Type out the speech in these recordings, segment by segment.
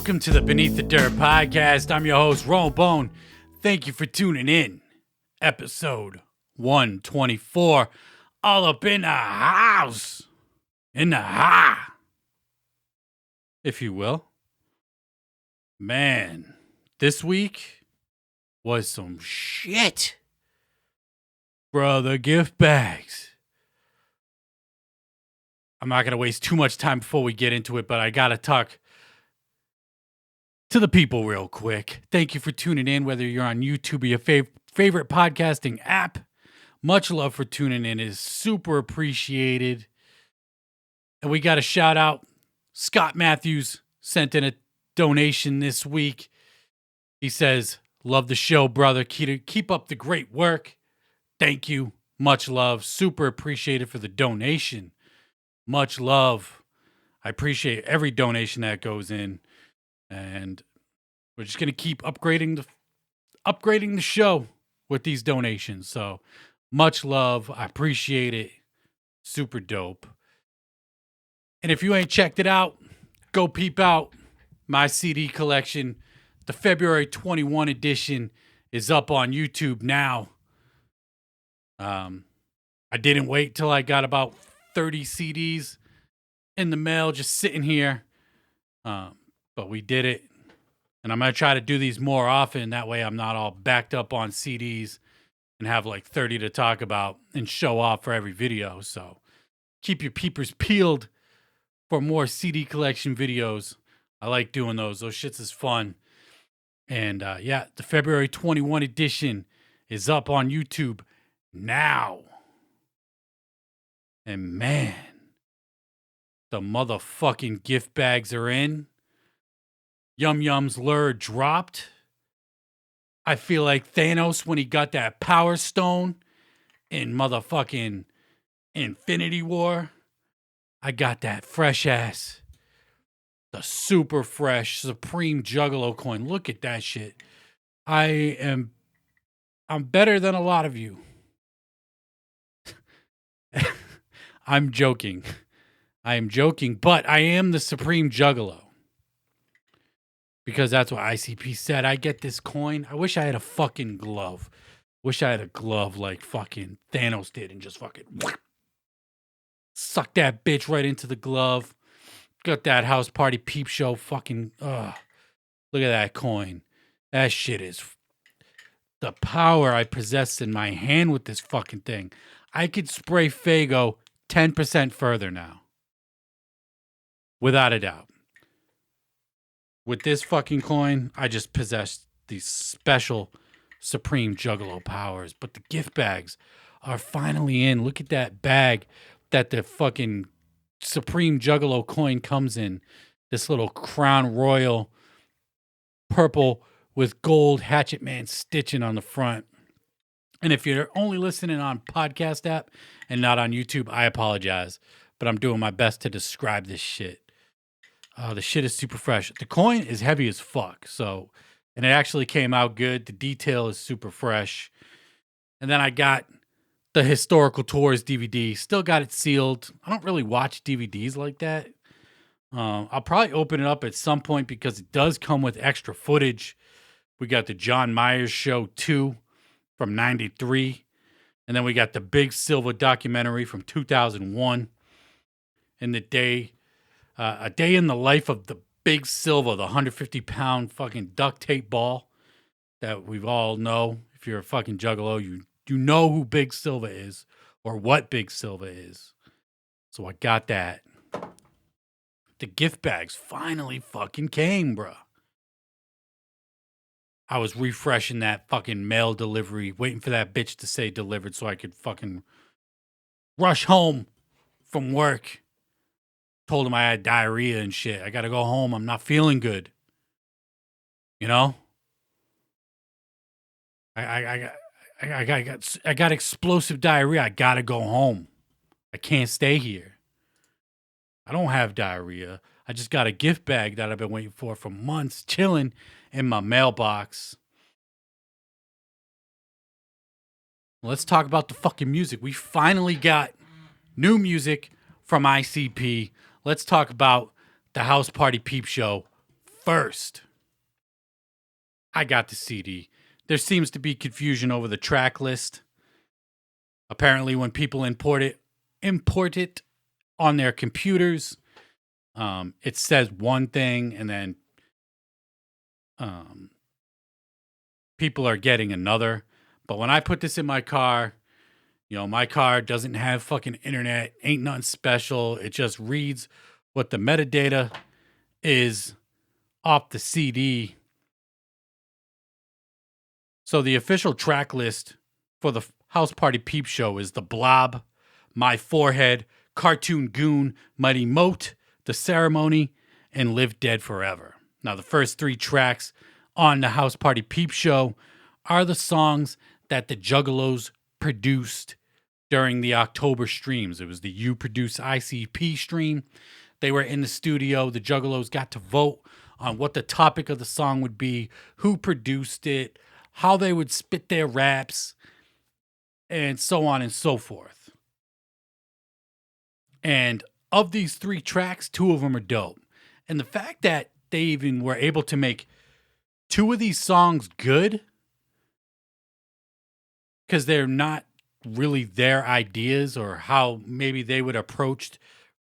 Welcome to the Beneath the Dirt podcast. I'm your host, Roll Bone. Thank you for tuning in. Episode 124. All up in the house. In the ha. If you will. Man, this week was some shit. Brother, gift bags. I'm not going to waste too much time before we get into it, but I got to talk to the people real quick. Thank you for tuning in, whether you're on YouTube or your favorite podcasting app. Much love for tuning in. It is super appreciated. And we got a shout out. Scott Matthews sent in a donation this week. He says, love the show, brother. Keep up the great work. Thank you. Much love. Super appreciated for the donation. Much love. I appreciate every donation that goes in. And we're just going to keep upgrading the show with these donations. So much love. I appreciate it. Super dope. And if you ain't checked it out, go peep out my CD collection. The February 21 edition is up on YouTube now. I didn't wait till I got about 30 CDs in the mail just sitting here. But we did it. And I'm going to try to do these more often. That way I'm not all backed up on CDs and have like 30 to talk about and show off for every video. So keep your peepers peeled for more CD collection videos. I like doing those. Those shits is fun. And yeah, the February 21 edition is up on YouTube now. And man, the motherfucking gift bags are in. Yum Yum's lure dropped. I feel like Thanos when he got that Power Stone in motherfucking Infinity War. I got that fresh ass. The super fresh Supreme Juggalo coin. Look at that shit. I'm better than a lot of you. I'm joking. I am joking, but I am the Supreme Juggalo. Because that's what ICP said. I get this coin. I wish I had a fucking glove. Wish I had a glove like fucking Thanos did and just fucking suck that bitch right into the glove. Got that house party peep show fucking, look at that coin. That shit is the power I possess in my hand with this fucking thing. I could spray Faygo 10% further now. Without a doubt. With this fucking coin, I just possess these special Supreme Juggalo powers. But the gift bags are finally in. Look at that bag that the fucking Supreme Juggalo coin comes in. This little Crown Royal purple with gold Hatchet Man stitching on the front. And if you're only listening on podcast app and not on YouTube, I apologize. But I'm doing my best to describe this shit. The shit is super fresh. The coin is heavy as fuck. So, and it actually came out good. The detail is super fresh. And then I got the Historical Tours DVD. Still got it sealed. I don't really watch DVDs like that. I'll probably open it up at some point because it does come with extra footage. We got the John Myers Show 2 from 93. And then we got the Big Silver documentary from 2001. And the day... a day in the life of the Big Silver, the 150-pound fucking duct tape ball that we all know. If you're a fucking juggalo, you know who Big Silver is or what Big Silver is. So I got that. The gift bags finally fucking came, bruh. I was refreshing that fucking mail delivery, waiting for that bitch to say delivered so I could fucking rush home from work. Told him I had diarrhea and shit. I gotta go home. I'm not feeling good. You know? I got explosive diarrhea. I gotta go home. I can't stay here. I don't have diarrhea. I just got a gift bag that I've been waiting for months, chilling in my mailbox. Let's talk about the fucking music. We finally got new music from ICP. Let's talk about the House Party Peep Show first, I got the CD. There seems to be confusion over the track list. Apparently, when people import it on their computers, it says one thing, and then people are getting another. But when I put this in my car, my car doesn't have fucking internet, ain't nothing special. It just reads what the metadata is off the CD. So the official track list for the House Party Peep Show is The Blob, My Forehead, Cartoon Goon, Mighty Moat, The Ceremony, and Live Dead Forever. Now, the first 3 tracks on the House Party Peep Show are the songs that the Juggalos produced during the October streams. It was the Produce ICP stream. They were in the studio. The Juggalos got to vote on what the topic of the song would be, who produced it, how they would spit their raps, and so on and so forth. And of these 3 tracks, 2 of them are dope. And the fact that they even were able to make 2 of these songs good, because they're not really their ideas or how maybe they would approach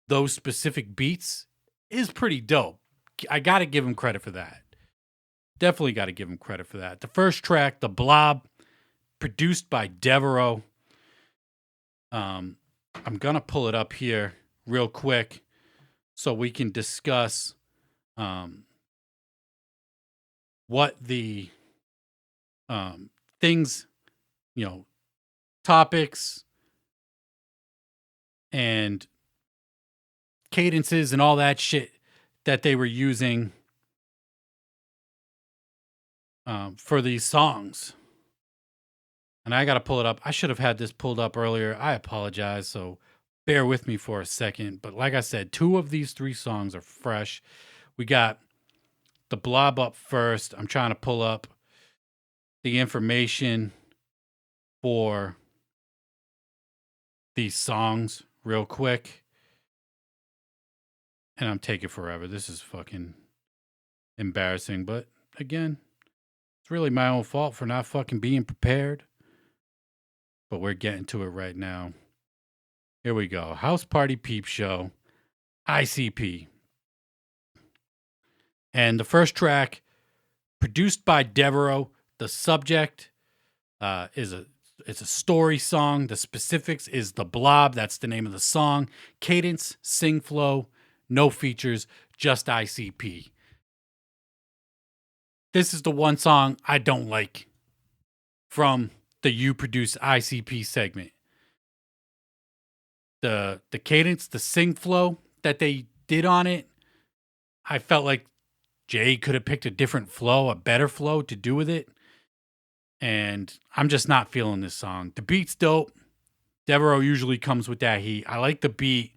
those specific beats, is pretty dope. I got to give them credit for that. Definitely got to give them credit for that. The first track, The Blob, produced by Devereaux. I'm going to pull it up here real quick so we can discuss what the things, topics and cadences and all that shit that they were using for these songs. And I got to pull it up. I should have had this pulled up earlier. I apologize. So bear with me for a second. But like I said, 2 of these 3 songs are fresh. We got The Blob up first. I'm trying to pull up the information for these songs real quick. And I'm taking forever. This is fucking embarrassing. But again, it's really my own fault for not fucking being prepared. But we're getting to it right now. Here we go. House Party Peep Show, ICP. And the first track, produced by Devereaux. The subject is a story song. The specifics is The Blob. That's the name of the song. Cadence, sing flow, no features, just ICP. This is the one song I don't like from the You Produce ICP segment. The cadence, the sing flow that they did on it, I felt like Jay could have picked a different flow, a better flow to do with it. And I'm just not feeling this song. The beat's dope. Devereaux usually comes with that heat. I like the beat.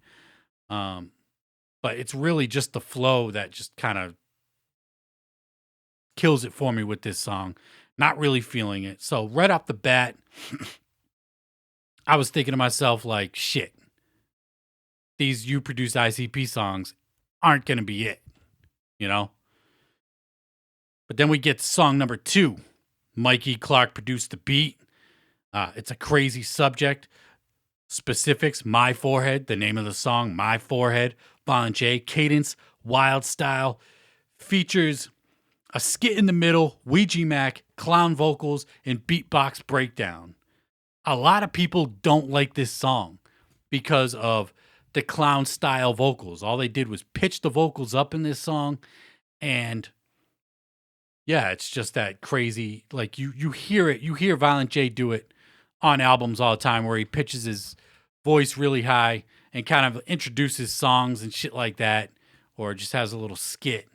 But it's really just the flow that just kind of kills it for me with this song. Not really feeling it. So right off the bat, I was thinking to myself, like, shit, these You Produce ICP songs aren't going to be it, But then we get to song number 2. Mikey Clark produced the beat. It's a crazy subject. Specifics, My Forehead, the name of the song, My Forehead. Violent J, cadence, wild style. Features a skit in the middle, Ouija Mac, clown vocals, and beatbox breakdown. A lot of people don't like this song because of the clown style vocals. All they did was pitch the vocals up in this song, and yeah, it's just that crazy. Like you hear it, you hear Violent J do it on albums all the time where he pitches his voice really high and kind of introduces songs and shit like that, or just has a little skit.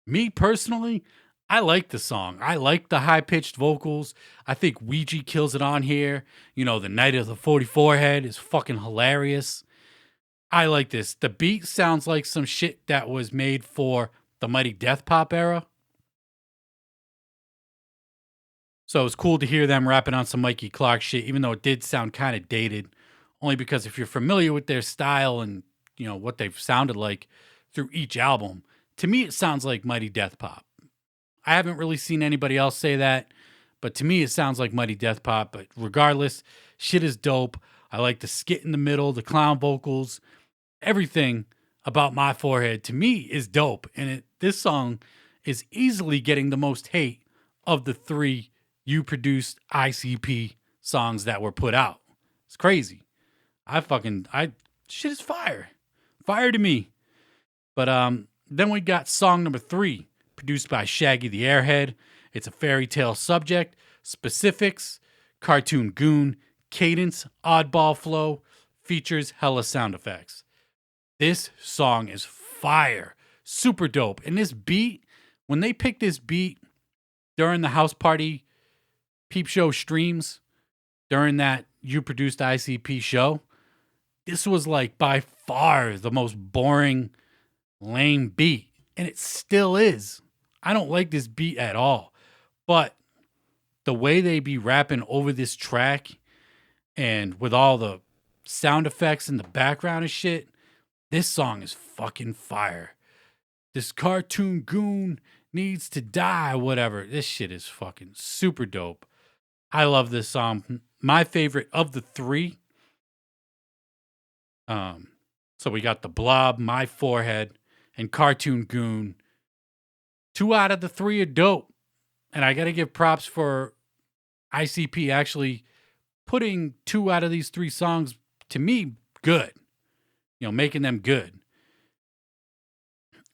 Me personally, I like the song. I like the high-pitched vocals. I think Ouija kills it on here. The Night of the 44 Head is fucking hilarious. I like this. The beat sounds like some shit that was made for the Mighty Death Pop era. So it's cool to hear them rapping on some Mikey Clark shit, even though it did sound kind of dated. Only because if you're familiar with their style and, what they've sounded like through each album, to me, it sounds like Mighty Death Pop. I haven't really seen anybody else say that, but to me, it sounds like Mighty Death Pop. But regardless, shit is dope. I like the skit in the middle, the clown vocals, everything about My Forehead to me is dope. And this song is easily getting the most hate of the 3 You Produced ICP songs that were put out. It's crazy. Shit is fire. Fire to me. But then we got song number 3, produced by Shaggy the Airhead. It's a fairy tale subject, specifics, cartoon goon, cadence, oddball flow, features hella sound effects. This song is fire. Super dope. And this beat, when they picked this beat during the house party peep show streams, during that You Produced ICP show, this was like by far the most boring, lame beat. And it still is. I don't like this beat at all. But the way they be rapping over this track and with all the sound effects in the background and shit, this song is fucking fire. This cartoon goon needs to die, whatever. This shit is fucking super dope. I love this song. My favorite of the 3. So we got The Blob, My Forehead, and Cartoon Goon. 2 out of the 3 are dope. And I got to give props for ICP actually putting 2 out of these 3 songs, to me, good. Making them good.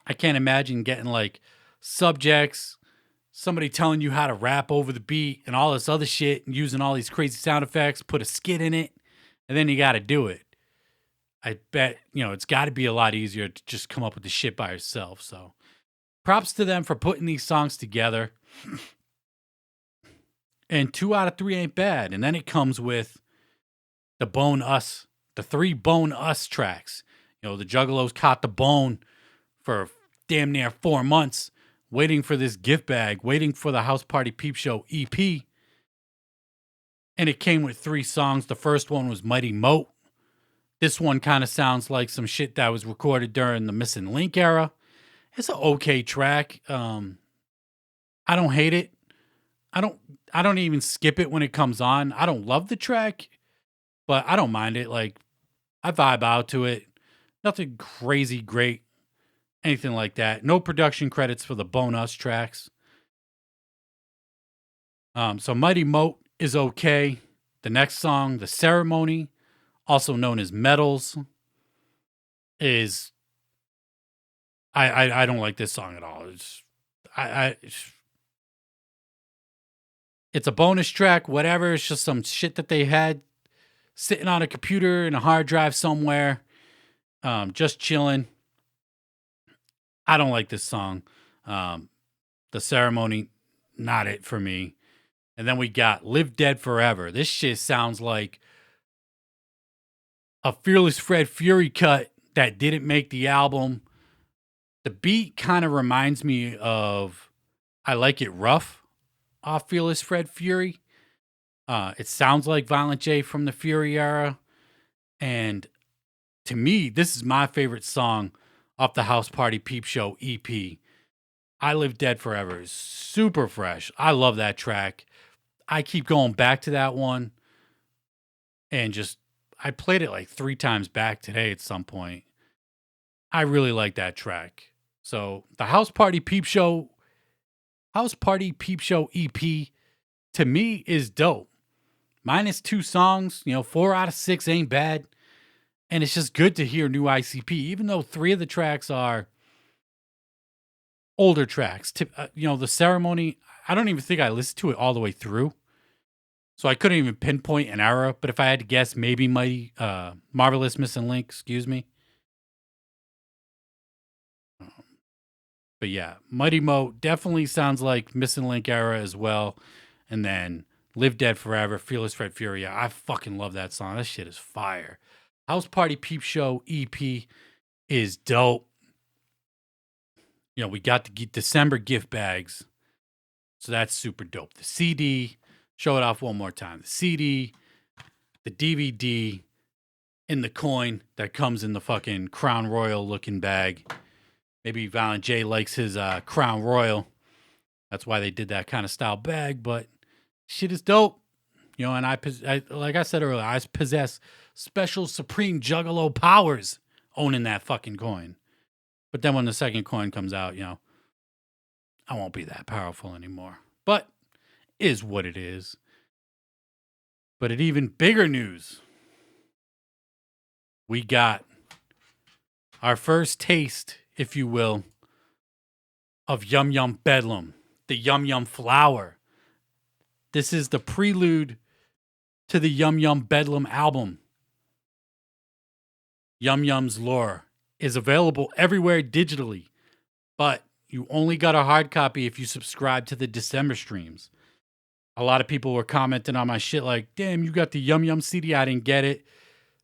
I can't imagine getting like subjects, somebody telling you how to rap over the beat and all this other shit and using all these crazy sound effects, put a skit in it, and then you got to do it. I bet, it's got to be a lot easier to just come up with the shit by yourself. So props to them for putting these songs together. And 2 out of 3 ain't bad. And then it comes with the 3 Bone Us tracks. The Juggalos caught the bone for damn near 4 months, waiting for this gift bag, waiting for the House Party Peep Show EP. And it came with 3 songs. The first one was Mighty Moat. This one kind of sounds like some shit that was recorded during the Missing Link era. It's an okay track. I don't hate it. I don't even skip it when it comes on. I don't love the track, but I don't mind it. Like, I vibe out to it. Nothing crazy great, anything like that. No production credits for the Bone Us tracks. So Mighty Moat is okay. The next song, The Ceremony, also known as Metals, is I don't like this song at all. It's a bonus track, whatever. It's just some shit that they had sitting on a computer and a hard drive somewhere, just chilling. I don't like this song. The Ceremony, not it for me. And then we got Live Dead Forever. This shit sounds like a Fearless Fred Fury cut that didn't make the album. The beat kind of reminds me of I Like It Rough off Fearless Fred Fury. It sounds like Violent J from the Fury era. And to me, this is my favorite song off the House Party Peep Show EP. I Live Dead Forever is super fresh. I love that track. I keep going back to that one. And I played it like 3 times back today at some point. I really like that track. So the House Party Peep Show EP to me is dope. Minus 2 songs, 4 out of 6 ain't bad. And it's just good to hear new ICP, even though 3 of the tracks are older tracks. The Ceremony, I don't even think I listened to it all the way through. So I couldn't even pinpoint an era, but if I had to guess, maybe Marvelous Missing Link, excuse me. But yeah, Mighty Mo definitely sounds like Missing Link era as well. And then Live Dead Forever, Fearless Fred Fury. I fucking love that song. That shit is fire. House Party Peep Show EP is dope. We got the December gift bags. So that's super dope. The CD, show it off one more time. The CD, the DVD, and the coin that comes in the fucking Crown Royal looking bag. Maybe Violent J likes his Crown Royal. That's why they did that kind of style bag. But shit is dope. You know, and I like I said earlier, I possess special supreme juggalo powers owning that fucking coin. But then when the second coin comes out, you know, I won't be that powerful anymore. But is what it is. But at even bigger news, we got our first taste, if you will, of Yum Yum Bedlam, the Yum Yum flower. This is the prelude to the Yum Yum Bedlam album. Yum Yum's Lore is available everywhere digitally, but you only got a hard copy if you subscribe to the December streams. A lot of people were commenting on my shit like, damn, you got the Yum Yum CD, I didn't get it.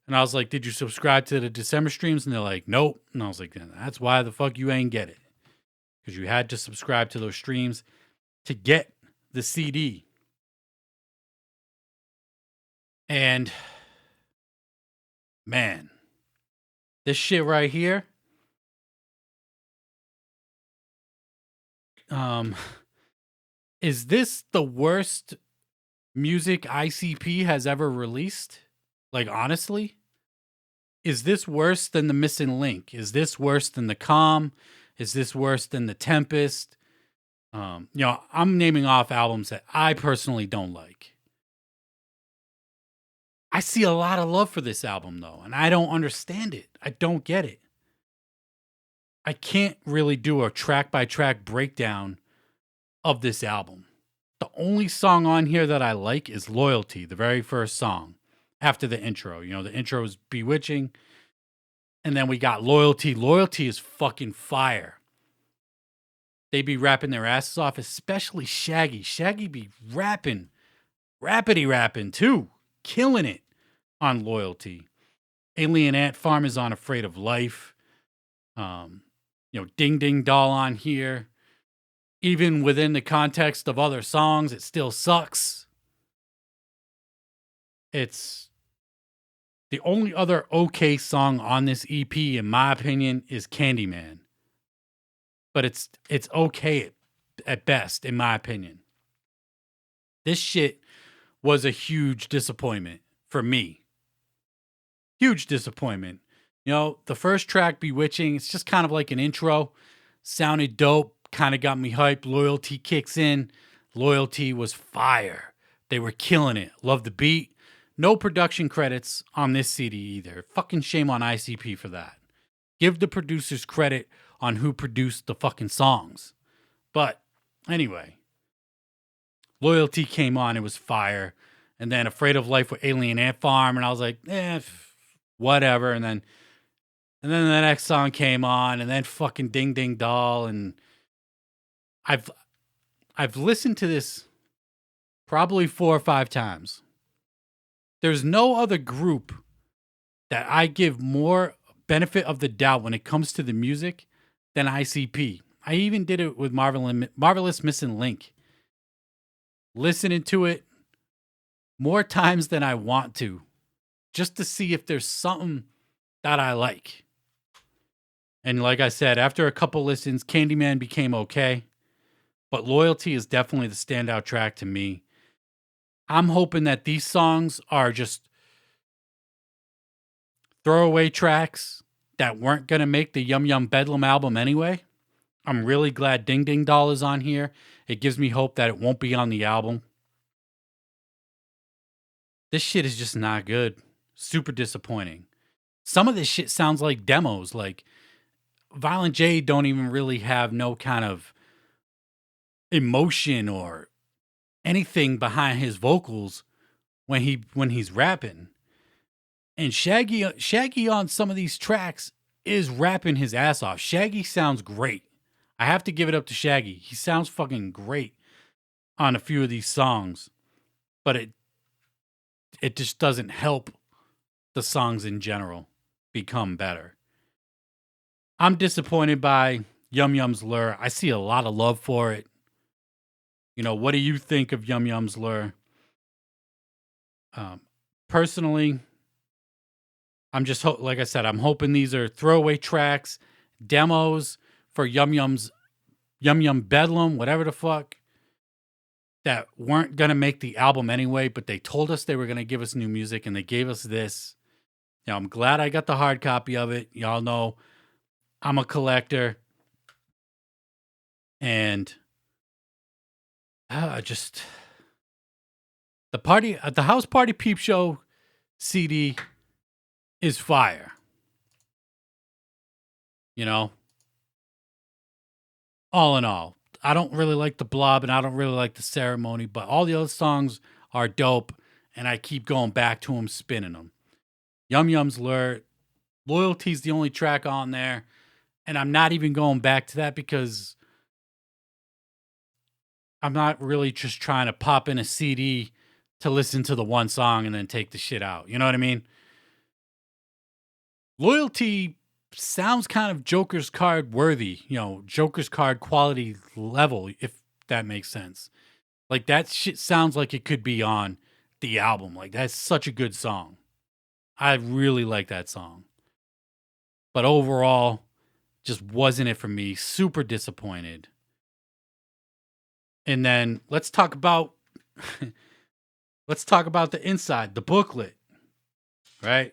And I was like, did you subscribe to the December streams? And they're like, nope. And I was like, that's why the fuck you ain't get it. Because you had to subscribe to those streams to get the CD. And, man, this shit right here, is this the worst music ICP has ever released? Like, honestly? Is this worse than The Missing Link? Is this worse than The Calm? Is this worse than The Tempest? You know, I'm naming off albums that I personally don't like. I see a lot of love for this album, though, and I don't understand it. I don't get it. I can't really do a track-by-track breakdown of this album. The only song on here that I like is Loyalty, the very first song, after the intro. You know, the intro is bewitching, and then we got Loyalty. Loyalty is fucking fire. They be rapping their asses off, especially Shaggy. Shaggy be rapping, rappity rapping too, killing it on Loyalty. Alien Ant Farm is on Afraid of Life. You know, Ding Ding Doll on here. Even within the context of other songs, it still sucks. It's the only other okay song on this EP, in my opinion, is Candyman. But it's okay at best, in my opinion. This shit was a huge disappointment for me. Huge disappointment. You know, the first track, Bewitching, it's just kind of like an intro. Sounded dope, kind of got me hyped. Loyalty kicks in. Loyalty was fire. They were killing it. Love the beat. No production credits on this CD either. Fucking shame on ICP for that. Give the producers credit on who produced the fucking songs. But anyway, Loyalty came on. It was fire. And then Afraid of Life with Alien Ant Farm. And I was like, whatever. And then the next song came on. And then fucking Ding Ding Doll. And I've listened to this probably 4 or 5 times. There's no other group that I give more benefit of the doubt when it comes to the music than ICP. I even did it with Marvelous Missing Link. Listening to it more times than I want to, just to see if there's something that I like. And like I said, after a couple listens, Candyman became okay. But Loyalty is definitely the standout track to me. I'm hoping that these songs are just throwaway tracks that weren't going to make the Yum Yum Bedlam album anyway. I'm really glad Ding Ding Doll is on here. It gives me hope that it won't be on the album. This shit is just not good. Super disappointing. Some of this shit sounds like demos. Like, Violent J don't even really have no kind of emotion or anything behind his vocals when he's rapping. And Shaggy on some of these tracks is rapping his ass off. Shaggy sounds great. I have to give it up to Shaggy. He sounds fucking great on a few of these songs. But it just doesn't help the songs in general become better. I'm disappointed by Yum Yum's Lure. I see a lot of love for it. You know, what do you think of Yum Yum's Lure? Personally, I'm just, like I said, I'm hoping these are throwaway tracks, demos for Yum Yum Bedlam, whatever the fuck, that weren't going to make the album anyway, but they told us they were going to give us new music, and they gave us this. You know, I'm glad I got the hard copy of it. Y'all know I'm a collector. And just the House Party Peep Show CD is fire. You know, all in all, I don't really like the Blob and I don't really like the Ceremony, but all the other songs are dope, and I keep going back to them, spinning them. Yum Yum's Lure, Loyalty's the only track on there, and I'm not even going back to that because I'm not really just trying to pop in a CD to listen to the one song and then take the shit out. You know what I mean? Loyalty sounds kind of Joker's card worthy, you know, Joker's card quality level, if that makes sense. Like, that shit sounds like it could be on the album. Like, that's such a good song. I really like that song. But overall, just wasn't it for me. Super disappointed. And then let's talk about the inside, the booklet. Right?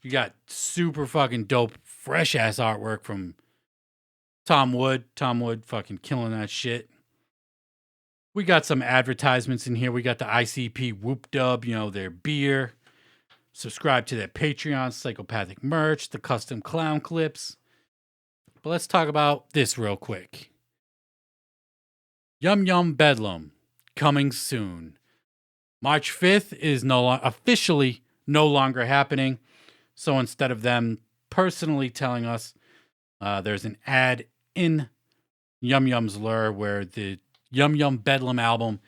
You got super fucking dope, fresh ass artwork from Tom Wood. Tom Wood fucking killing that shit. We got some advertisements in here. We got the ICP Whoop Dub, you know, their beer. Subscribe to their Patreon, Psychopathic merch, the custom clown clips. But let's talk about this real quick. Yum Yum Bedlam, coming soon. March 5th is officially no longer happening. So instead of them personally telling us, there's an ad in Yum Yum's Lure where the Yum Yum Bedlam album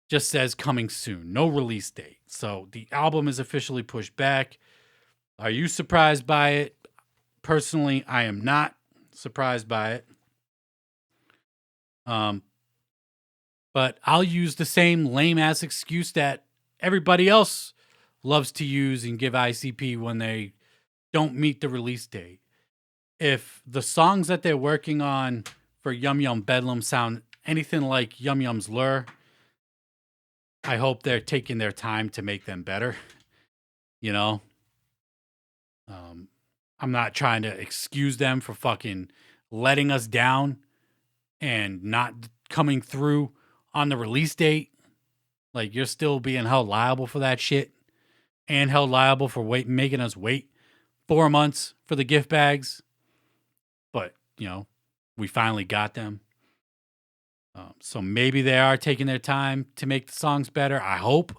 just says coming soon, no release date. So the album is officially pushed back. Are you surprised by it? Personally, I am not surprised by it. But I'll use the same lame ass excuse that everybody else loves to use and give ICP when they don't meet the release date. If the songs that they're working on for Yum Yum Bedlam sound anything like Yum Yum's Lure, I hope they're taking their time to make them better. You know? I'm not trying to excuse them for fucking letting us down and not coming through on the release date. Like, you're still being held liable for that shit, and held liable for making us wait 4 months for the gift bags. But, you know, we finally got them. So maybe they are taking their time to make the songs better. I hope.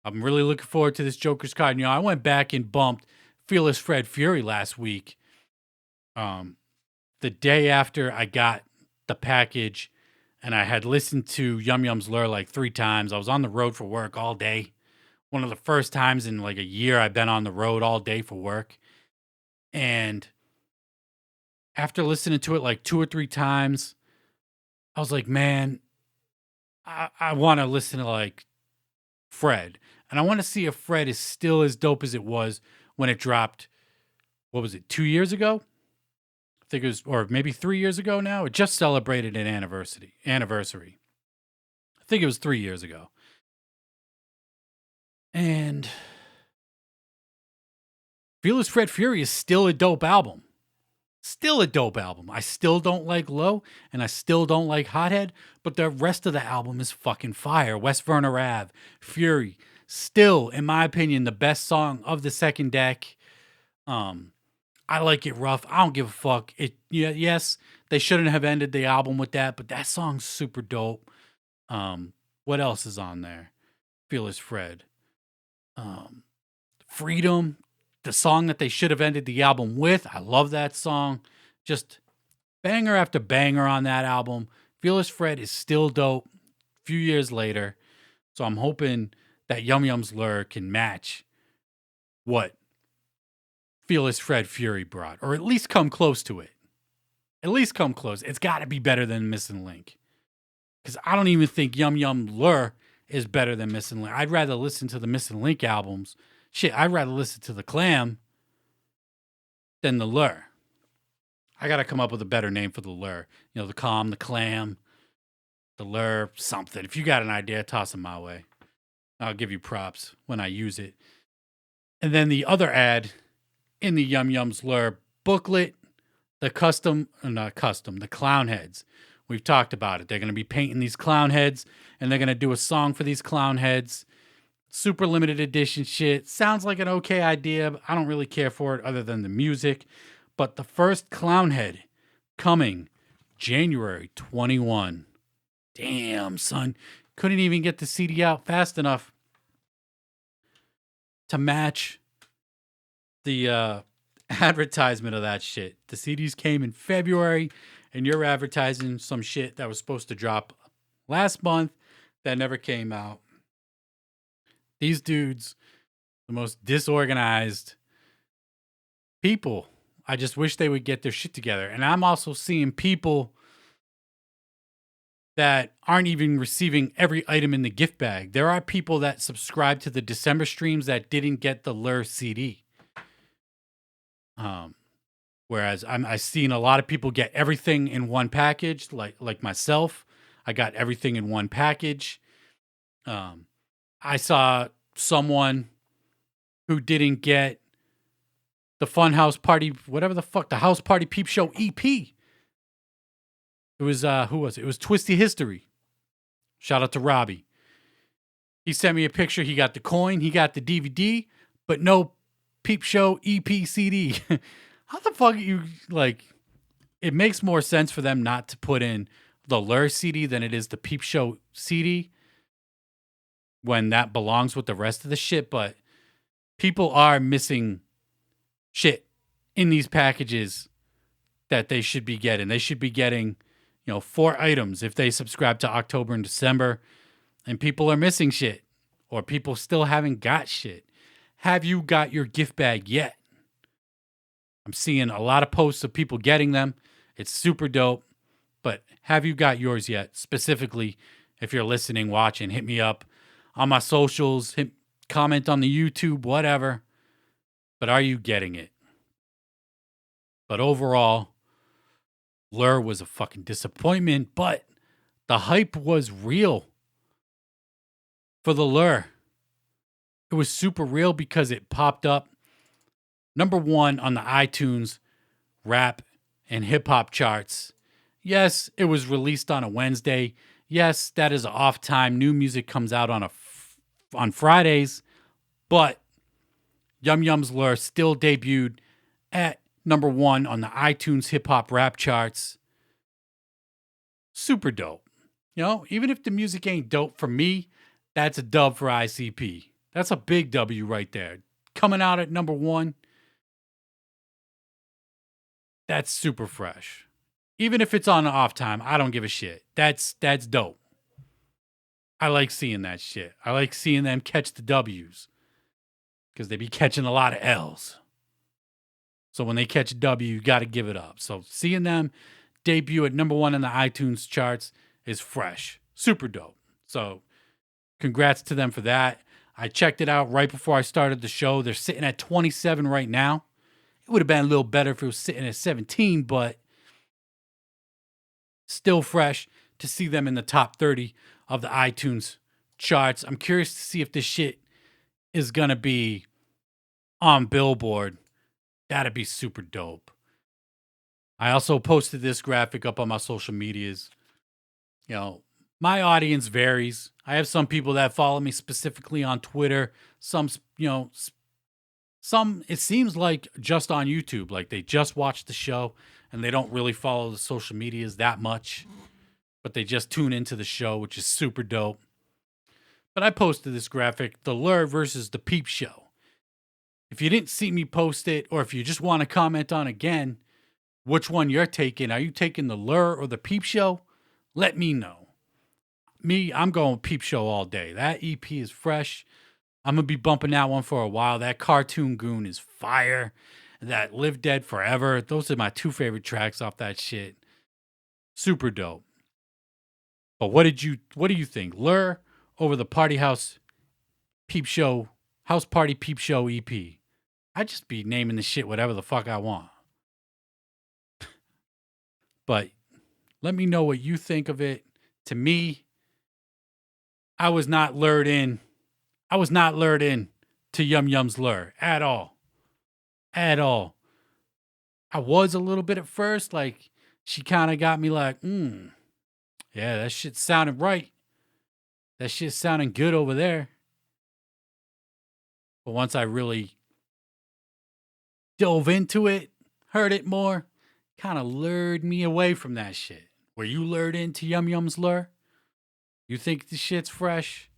I'm really looking forward to this Joker's card. You know, I went back and bumped Fearless Fred Fury last week. The day after I got the package, and I had listened to Yum Yum's Lure like 3 times. I was on the road for work all day. One of the first times in like a year I've been on the road all day for work. And after listening to it like 2 or 3 times, I was like, man, I want to listen to like Fred. And I want to see if Fred is still as dope as it was when it dropped, what was it, 2 years ago? I think it was, or maybe 3 years ago now. It just celebrated an anniversary. I think it was 3 years ago. And Fearless Fred Fury is still a dope album. Still a dope album. I still don't like Low, and I still don't like Hothead, but the rest of the album is fucking fire. West Werner Ave, Fury, still, in my opinion, the best song of the second deck. I like it rough. I don't give a fuck. Yes, they shouldn't have ended the album with that, but that song's super dope. What else is on there? Fearless Fred. Freedom, the song that they should have ended the album with. I love that song. Just banger after banger on that album. Fearless Fred is still dope a few years later. So I'm hoping that Yum Yum's Lure can match what Fearless Fred Fury brought, or at least come close to it. At least come close. It's got to be better than Missing Link. Because I don't even think Yum Yum Lure is better than Missing Link. I'd rather listen to the Missing Link albums. Shit, I'd rather listen to the Clam than the Lure. I got to come up with a better name for the lure. You know, the calm, the clam, the lure, something. If you got an idea, toss them my way. I'll give you props when I use it. And then the other ad in the Yum Yums lure booklet, the the clown heads. We've talked about it. They're going to be painting these clown heads and they're going to do a song for these clown heads. Super limited edition shit. Sounds like an okay idea, but I don't really care for it other than the music. But the first clown head coming January 21. Damn, son. Couldn't even get the CD out fast enough to match the advertisement of that shit. The CDs came in February, and you're advertising some shit that was supposed to drop last month that never came out. These dudes, the most disorganized people. I just wish they would get their shit together. And I'm also seeing people that aren't even receiving every item in the gift bag. There are people that subscribe to the December streams that didn't get the Lure CD. Whereas I've seen a lot of people get everything in one package, like myself. I got everything in one package. I saw someone who didn't get the Funhouse Party, whatever the fuck, the House Party Peep Show EP. It was, who was it? It was Twisty History. Shout out to Robbie. He sent me a picture. He got the coin, he got the DVD, but no Peep Show EP CD. How the fuck you, like, it makes more sense for them not to put in the Lure CD than it is the Peep Show CD when that belongs with the rest of the shit, but people are missing shit in these packages that they should be getting. They should be getting, 4 items if they subscribe to October and December, and people are missing shit, or people still haven't got shit. Have you got your gift bag yet? I'm seeing a lot of posts of people getting them. It's super dope, but have you got yours yet? Specifically, if you're listening, watching, hit me up on my socials, comment on the YouTube, whatever. But are you getting it? But overall, Lure was a fucking disappointment, but the hype was real for the Lure. It was super real because it popped up number 1 on the iTunes rap and hip hop charts. Yes, it was released on a Wednesday. Yes, that is off time. New music comes out on Fridays, but Yum Yum's Lure still debuted at number 1 on the iTunes hip hop rap charts. Super dope. Even if the music ain't dope for me, that's a dub for ICP. That's a big W right there. Coming out at number 1, that's super fresh. Even if it's on off time, I don't give a shit. That's dope. I like seeing that shit. I like seeing them catch the W's because they be catching a lot of L's. So when they catch a W, you got to give it up. So seeing them debut at number 1 in the iTunes charts is fresh. Super dope. So congrats to them for that. I checked it out right before I started the show. They're sitting at 27 right now. It would have been a little better if it was sitting at 17, but still fresh to see them in the top 30 of the iTunes charts. I'm curious to see if this shit is going to be on Billboard. That'd be super dope. I also posted this graphic up on my social medias. My audience varies. I have some people that follow me specifically on Twitter. Some it seems like just on YouTube, like they just watch the show and they don't really follow the social medias that much, but they just tune into the show, which is super dope. But I posted this graphic, the Lure versus the Peep Show. If you didn't see me post it, or if you just want to comment on again, which one you're taking, are you taking the Lure or the Peep Show? Let me know. I'm going Peep Show all day. That EP is fresh. I'm going to be bumping that one for a while. That Cartoon Goon is fire. That Live Dead Forever. Those are my 2 favorite tracks off that shit. Super dope. But what do you think? Lure over the Party House Peep Show, House Party Peep Show EP? I'd just be naming the shit whatever the fuck I want. But let me know what you think of it. To me, I was not lured in. I was not lured in to Yum Yum's lure at all. At all. I was a little bit at first, like she kind of got me like, yeah, that shit sounded right. That shit sounding good over there. But once I really dove into it, heard it more, kind of lured me away from that shit. Were you lured into Yum Yum's lure? You think the shit's fresh?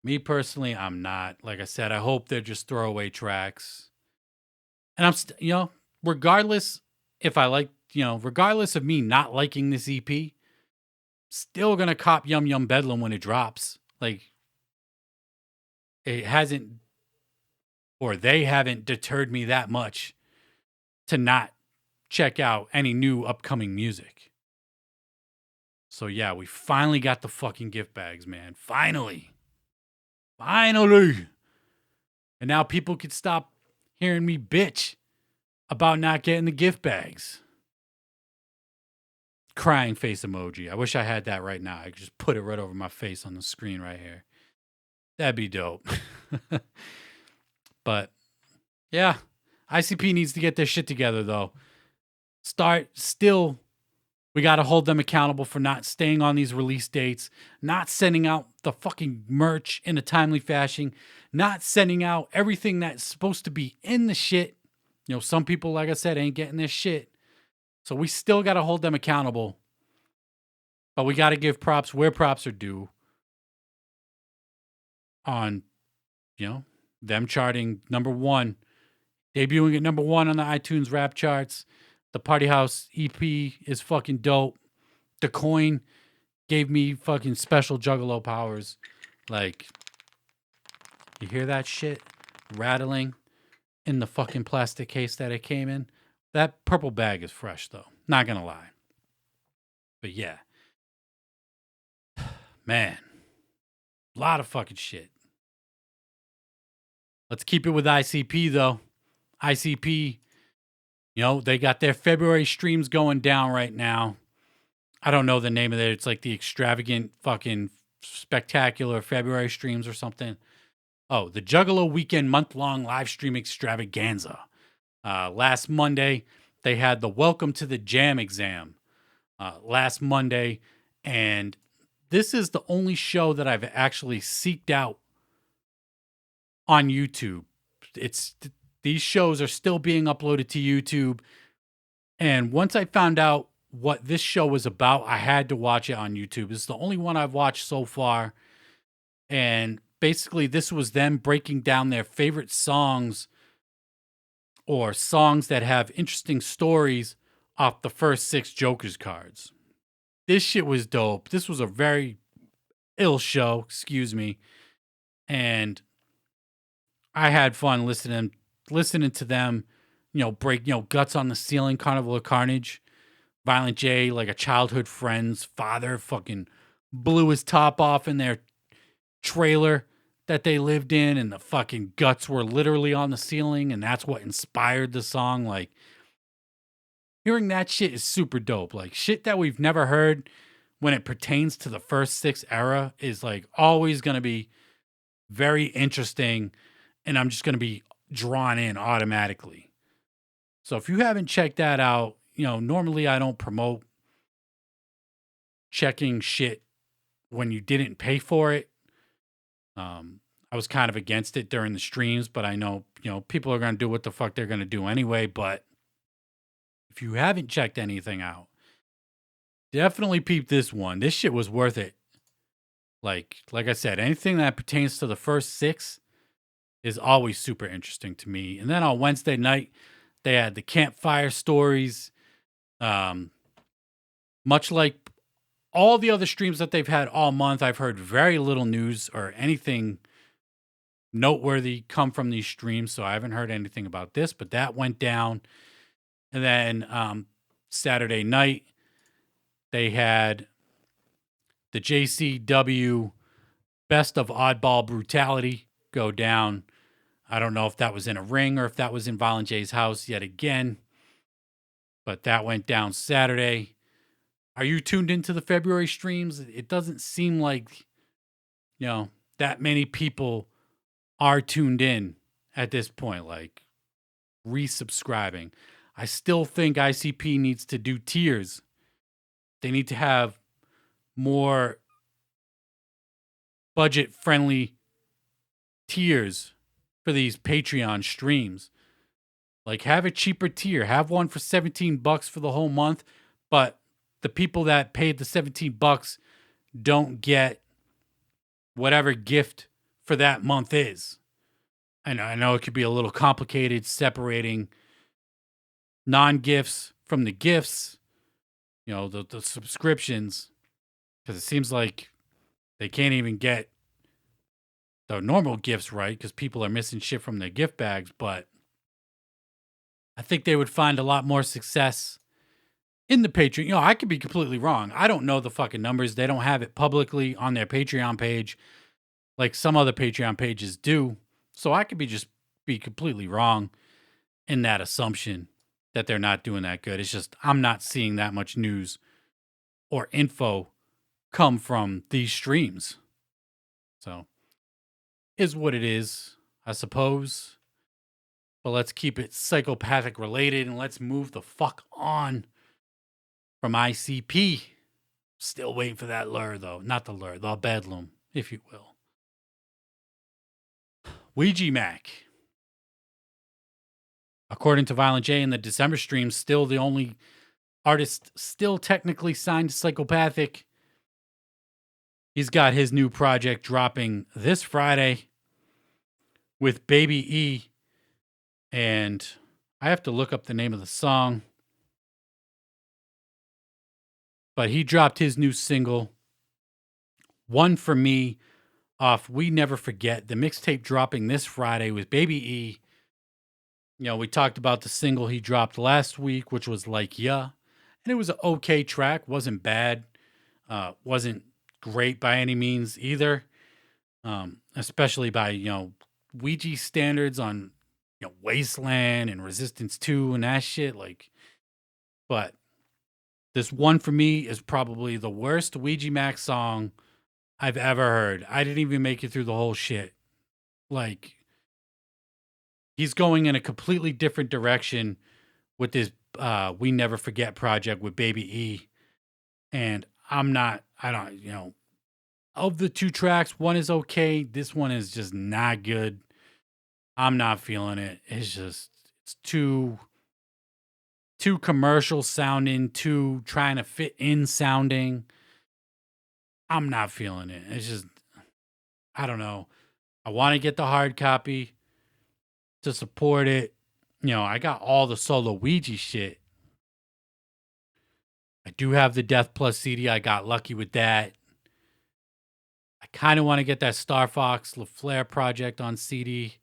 Me personally, I'm not. Like I said, I hope they're just throwaway tracks. And regardless if I like, regardless of me not liking this EP, still gonna cop Yum Yum Bedlam when it drops. Like, it hasn't, or they haven't deterred me that much to not check out any new upcoming music. So yeah, we finally got the fucking gift bags, man. Finally. Finally. And now people could stop hearing me bitch about not getting the gift bags. Crying face emoji. I wish I had that right now. I could just put it right over my face on the screen right here. That'd be dope. But yeah, ICP needs to get their shit together though. We got to hold them accountable for not staying on these release dates, not sending out the fucking merch in a timely fashion, not sending out everything that's supposed to be in the shit. Some people, like I said, ain't getting their shit. So we still got to hold them accountable. But we got to give props where props are due on, them charting number one, debuting at number one on the iTunes rap charts. The Party House EP is fucking dope. The coin gave me fucking special juggalo powers. Like, you hear that shit rattling in the fucking plastic case that it came in? That purple bag is fresh, though. Not gonna lie. But yeah. Man. A lot of fucking shit. Let's keep it with ICP, though. ICP, they got their February streams going down right now. I don't know the name of it. It's like the extravagant fucking spectacular February streams or something. Oh, the Juggalo Weekend month-long live stream extravaganza. Last Monday, they had the Welcome to the Jam exam last Monday. And this is the only show that I've actually seeked out on YouTube. These shows are still being uploaded to YouTube. And once I found out what this show was about, I had to watch it on YouTube. It's the only one I've watched so far. And basically, this was them breaking down their favorite songs or songs that have interesting stories off the first 6 Joker's cards. This shit was dope. This was a very ill show, excuse me. And I had fun listening to them, break, Guts on the Ceiling, Carnival of Carnage. Violent J, like a childhood friend's father, fucking blew his top off in their trailer that they lived in, and the fucking guts were literally on the ceiling, and that's what inspired the song. Like, hearing that shit is super dope. Like, shit that we've never heard when it pertains to the first 6 era is like always going to be very interesting, and I'm just going to be drawn in automatically. So if you haven't checked that out, normally I don't promote checking shit when you didn't pay for it. I was kind of against it during the streams, but I know, people are going to do what the fuck they're going to do anyway. But if you haven't checked anything out, definitely peep this one. This shit was worth it. Like I said, anything that pertains to the first 6 is always super interesting to me. And then on Wednesday night, they had the Campfire Stories. Much like all the other streams that they've had all month, I've heard very little news or anything noteworthy come from these streams. So I haven't heard anything about this, but that went down. And then Saturday night, they had the JCW Best of Oddball Brutality go down. I don't know if that was in a ring or if that was in Violent J's house yet again. but that went down Saturday. Are you tuned into the February streams? It doesn't seem like, you know, that many people are tuned in at this point, like resubscribing. I still think ICP needs to do tiers. They need to have more budget friendly tiers for these Patreon streams. Like, have a cheaper tier. Have one for $17 for the whole month, but the people that paid the $17 don't get whatever gift for that month is. And I know it could be a little complicated separating non-gifts from the gifts, you know, the subscriptions, because it seems like they can't even get the normal gifts right because people are missing shit from their gift bags. But I think they would find a lot more success in the Patreon. You know, I could be completely wrong. I don't know the fucking numbers. They don't have it publicly on their Patreon page like some other Patreon pages do. So I could be completely wrong in that assumption that they're not doing that good. It's just I'm not seeing that much news or info come from these streams. So is what it is, I suppose. But let's keep it psychopathic related and let's move the fuck on from ICP. Still waiting for that lure though. Not the lure, the bedlam, if you will. Ouija Mac. According to Violent J in the December stream, still the only artist still technically signed to Psychopathic. He's got his new project dropping this Friday with Baby E. And I have to look up the name of the song. But he dropped his new single, One For Me, off We Never Forget. The mixtape dropping this Friday with Baby E. You know, we talked about the single he dropped last week, which was Like Yeah. And it was an okay track. Wasn't bad. Wasn't great by any means either. Especially by, you know, Ouija standards on, you know, Wasteland and Resistance 2 and that shit. Like, but this One For Me is probably the worst Ouija Mac song I've ever heard. I didn't even make it through the whole shit. Like, he's going in a completely different direction with this We Never Forget project with Baby E. And you know, of the two tracks, one is okay. This one is just not good. I'm not feeling it. It's too commercial sounding, too trying to fit in sounding. I'm not feeling it. It's just, I don't know. I want to get the hard copy to support it. You know, I got all the solo Ouija shit. I do have the Death Plus CD. I got lucky with that. I kind of want to get that Star Fox LaFleur project on CD.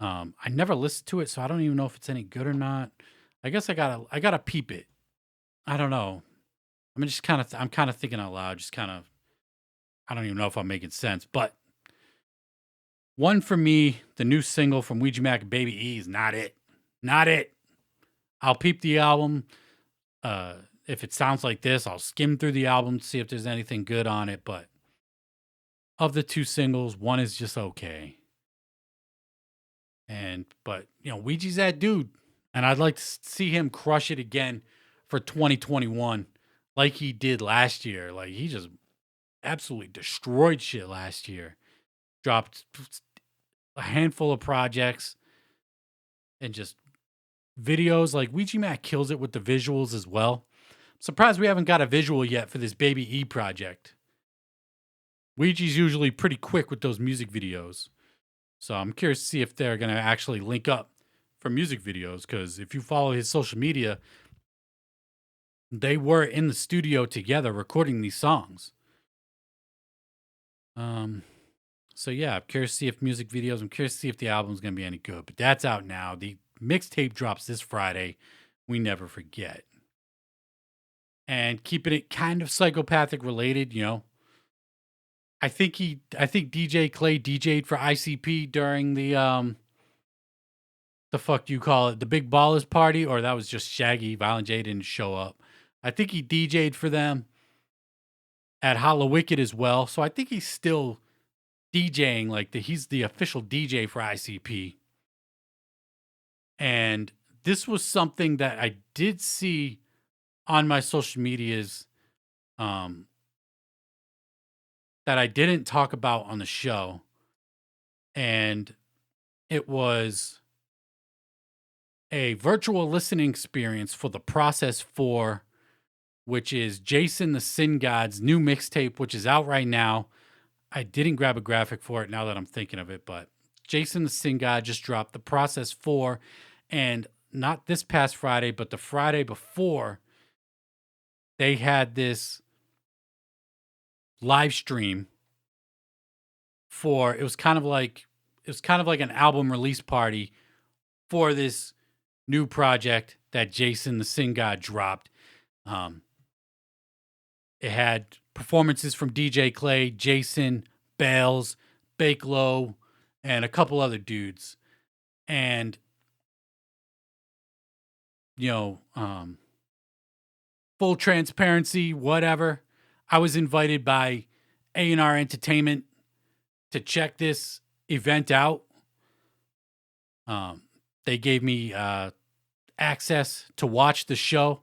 I never listened to it, so I don't even know if it's any good or not. I guess I gotta peep it. I don't know. I'm kind of thinking out loud. Just kind of, I don't even know if I'm making sense. But One For Me, the new single from Ouija Mac and Baby E, is not it. Not it. I'll peep the album. If it sounds like this, I'll skim through the album to see if there's anything good on it. But of the two singles, one is just okay. But you know, Ouija's that dude, and I'd like to see him crush it again for 2021, like he did last year. Like he just absolutely destroyed shit last year. Dropped a handful of projects and just videos. Like Ouija Mac kills it with the visuals as well. I'm surprised we haven't got a visual yet for this Baby E project. Ouija's usually pretty quick with those music videos. So I'm curious to see if they're going to actually link up for music videos. Because if you follow his social media, they were in the studio together recording these songs. So yeah, I'm curious to see if music videos, I'm curious to see if the album's going to be any good. But that's out now. The mixtape drops this Friday. We Never Forget. And keeping it kind of psychopathic related, you know. I think DJ Clay DJ'd for ICP during the the fuck you call it, the Big Ballers Party, or that was just Shaggy. Violent J didn't show up. I think he DJ'd for them at Hollow Wicked as well. So I think he's still DJing, like he's the official DJ for ICP. And this was something that I did see on my social medias um, that I didn't talk about on the show. And it was a virtual listening experience for the Process 4, which is Jason the Sin God's new mixtape, which is out right now. I didn't grab a graphic for it now that I'm thinking of it, but Jason the Sin God just dropped the Process 4, and not this past Friday, but the Friday before, they had this live stream for, it was kind of like an album release party for this new project that Jason the Sin God dropped. It had performances from DJ Clay, Jason, Bales, Bake Low, and a couple other dudes. And, full transparency, whatever. I was invited by A&R Entertainment to check this event out. They gave me access to watch the show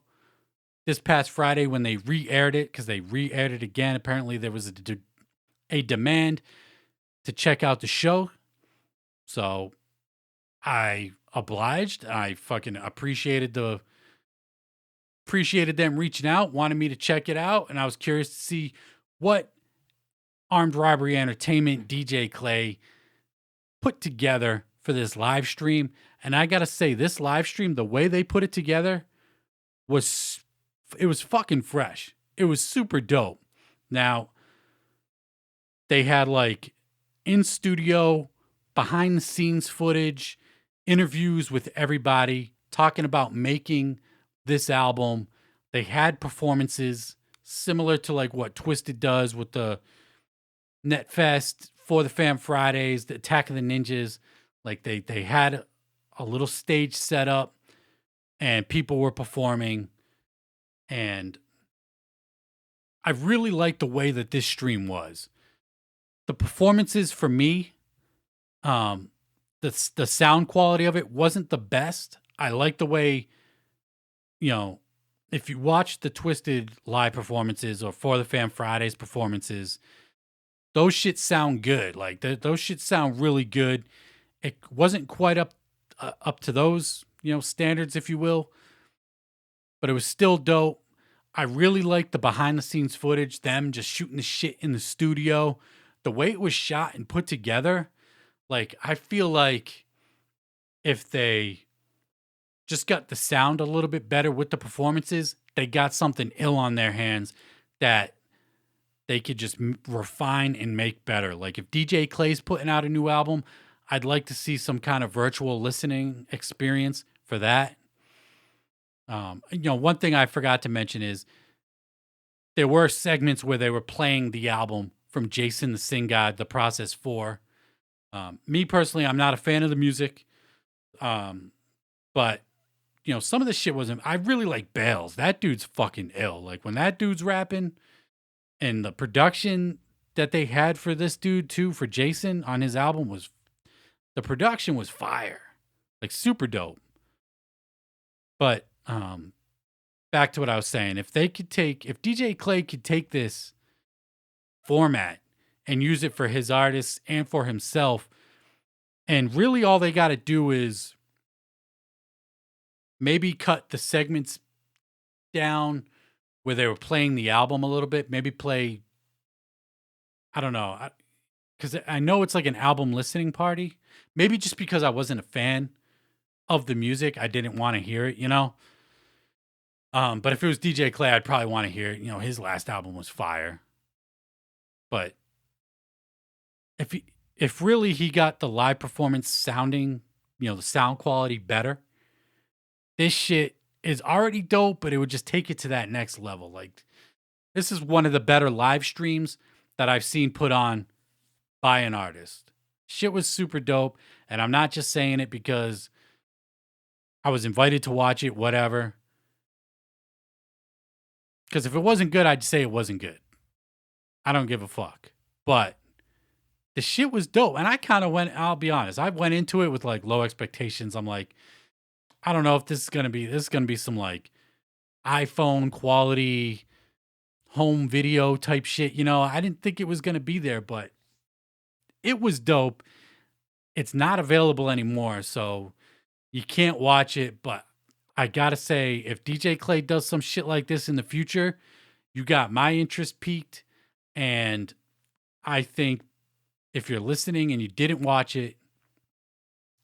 this past Friday when they re-aired it, because they re-aired it again. Apparently there was a demand to check out the show. So I obliged. I fucking appreciated them reaching out, wanted me to check it out. And I was curious to see what Armed Robbery Entertainment DJ Clay put together for this live stream. And I got to say, this live stream, the way they put it together was fucking fresh. It was super dope. Now, they had like in studio, behind the scenes footage, interviews with everybody talking about making this album. They had performances similar to like what Twisted does with the Netfest, For the Fam Fridays, the Attack of the Ninjas. Like they had a little stage set up and people were performing. And I really liked the way that this stream was. The performances for me, the sound quality of it wasn't the best. I like the way, if you watch the Twisted live performances or For the Fam Fridays performances, those shit sound good. Like those shit sound really good. It wasn't quite up to those, standards, if you will, but it was still dope. I really liked the behind the scenes footage, them just shooting the shit in the studio, the way it was shot and put together. Like, I feel like if they just got the sound a little bit better with the performances, they got something ill on their hands that they could just refine and make better. Like, if DJ Clay's putting out a new album, I'd like to see some kind of virtual listening experience for that. One thing I forgot to mention is there were segments where they were playing the album from Jason the Sin God, The Process 4. Me personally, I'm not a fan of the music. But, some of the shit wasn't. I really like Bales. That dude's fucking ill. Like, when that dude's rapping, and the production that they had for this dude too, for Jason on his album, the production was fire. Like, super dope. But back to what I was saying. If DJ Clay could take this format and use it for his artists and for himself, and really all they got to do is maybe cut the segments down where they were playing the album a little bit, maybe play, I don't know, because I know it's like an album listening party. Maybe just because I wasn't a fan of the music, I didn't want to hear it, But if it was DJ Clay, I'd probably want to hear it. His last album was fire. But if really he got the live performance sounding, the sound quality better, this shit is already dope, but it would just take it to that next level. Like, this is one of the better live streams that I've seen put on by an artist. Shit was super dope. And I'm not just saying it because I was invited to watch it, whatever. Because if it wasn't good, I'd say it wasn't good. I don't give a fuck. But the shit was dope. And I kind of went, I'll be honest, I went into it with like low expectations. I'm like, I don't know if this is going to be some like iPhone quality home video type shit. You know, I didn't think it was going to be there, but it was dope. It's not available anymore, so you can't watch it. But I got to say, if DJ Clay does some shit like this in the future, you got my interest peaked. And I think if you're listening and you didn't watch it,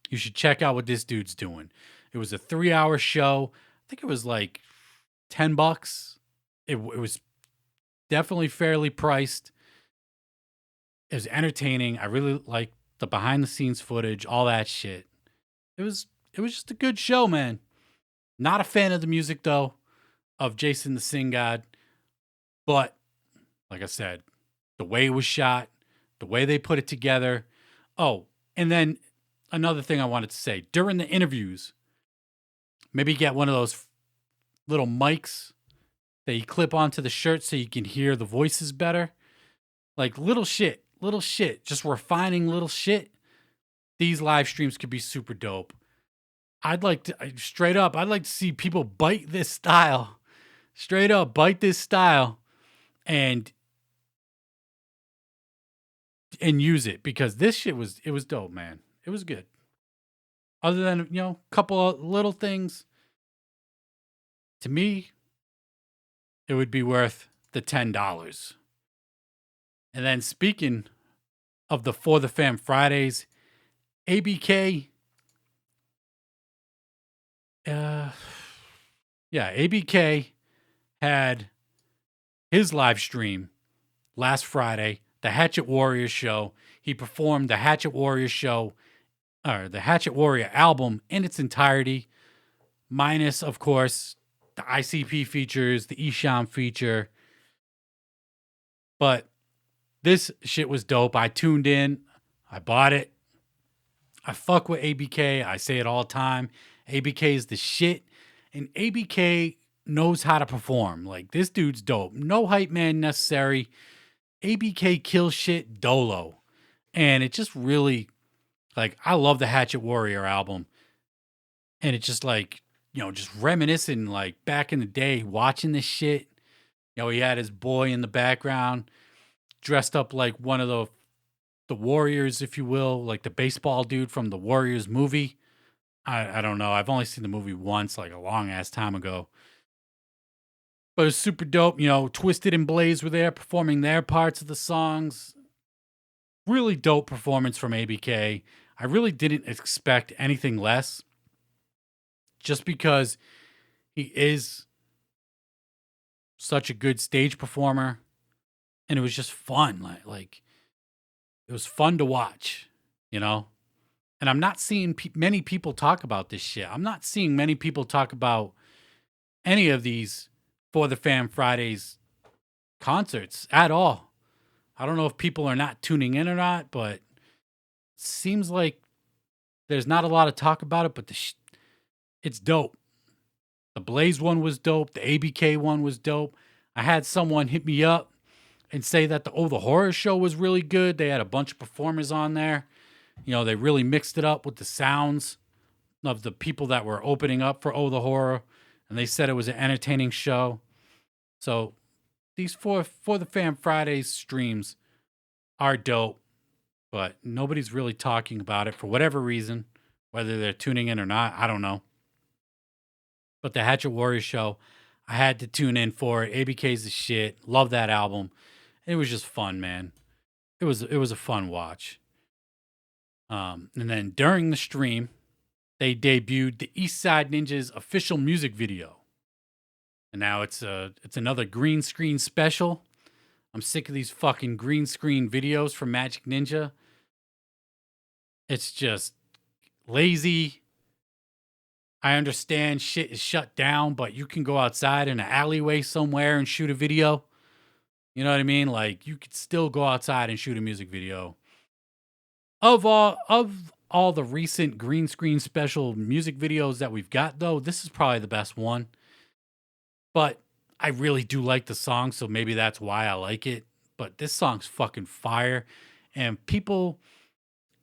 you should check out what this dude's doing. It was a 3-hour show. I think it was like $10. It was definitely fairly priced. It was entertaining. I really liked the behind the scenes footage, all that shit. It was just a good show, man. Not a fan of the music though, of Jason the Sing God. But like I said, the way it was shot, the way they put it together. Oh, and then another thing I wanted to say. During the interviews, maybe get one of those little mics that you clip onto the shirt so you can hear the voices better. Like little shit, just refining little shit. These live streams could be super dope. I'd like to see people bite this style. Straight up, bite this style and use it, because this shit was dope, man. It was good. Other than, a couple of little things, to me, it would be worth the $10. And then speaking of the For the Fam Fridays, ABK, ABK had his live stream last Friday, the Hatchet Warrior show. He performed the Hatchet Warrior show, or the Hatchet Warrior album in its entirety, minus, of course, the ICP features, the Esham feature. But this shit was dope. I tuned in. I bought it. I fuck with ABK. I say it all the time. ABK is the shit. And ABK knows how to perform. Like, this dude's dope. No hype man necessary. ABK kills shit dolo. And it just really, like, I love the Hatchet Warrior album. And it's just like, just reminiscing, like, back in the day, watching this shit. He had his boy in the background, dressed up like one of the Warriors, if you will, like the baseball dude from the Warriors movie. I don't know. I've only seen the movie once, like a long ass time ago. But it was super dope. Twisted and Blaze were there performing their parts of the songs. Really dope performance from ABK. I really didn't expect anything less, just because he is such a good stage performer. And it was just fun. Like it was fun to watch, And I'm not seeing many people talk about this shit. I'm not seeing many people talk about any of these For the Fam Fridays concerts at all. I don't know if people are not tuning in or not, but it seems like there's not a lot of talk about it, but it's dope. The Blaze one was dope. The ABK one was dope. I had someone hit me up and say that the Horror show was really good. They had a bunch of performers on there. They really mixed it up with the sounds of the people that were opening up for the Horror, and they said it was an entertaining show. So these For the Fam Fridays streams are dope, but nobody's really talking about it for whatever reason, whether they're tuning in or not. I don't know. But the Hatchet Warrior show, I had to tune in for it. ABK's the shit. Love that album. It was just fun, man. It was a fun watch. And then during the stream, they debuted the East Side Ninjas official music video. And now it's another green screen special. I'm sick of these fucking green screen videos from Magic Ninja. It's just lazy. I understand shit is shut down, but you can go outside in an alleyway somewhere and shoot a video. You know what I mean? Like, you could still go outside and shoot a music video of all the recent green screen special music videos that we've got, though, this is probably the best one. But I really do like the song, so maybe that's why I like it. But this song's fucking fire. And people,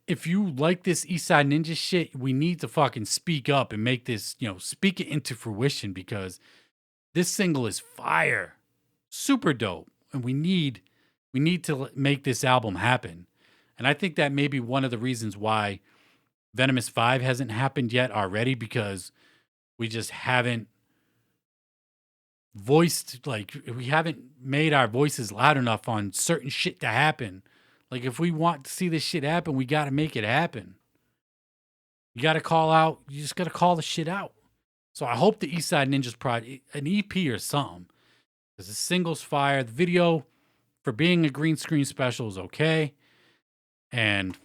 if you like this East Side Ninja shit, we need to fucking speak up and make this, speak it into fruition, because this single is fire. Super dope. And we need to make this album happen. And I think that may be one of the reasons why Venomous 5 hasn't happened yet already, because we just haven't we haven't made our voices loud enough on certain shit to happen. Like, if we want to see this shit happen, we got to make it happen. You got to call out. You just got to call the shit out. So I hope the Eastside Ninjas project, an EP or something, because the single's fire. The video for being a green screen special is okay. And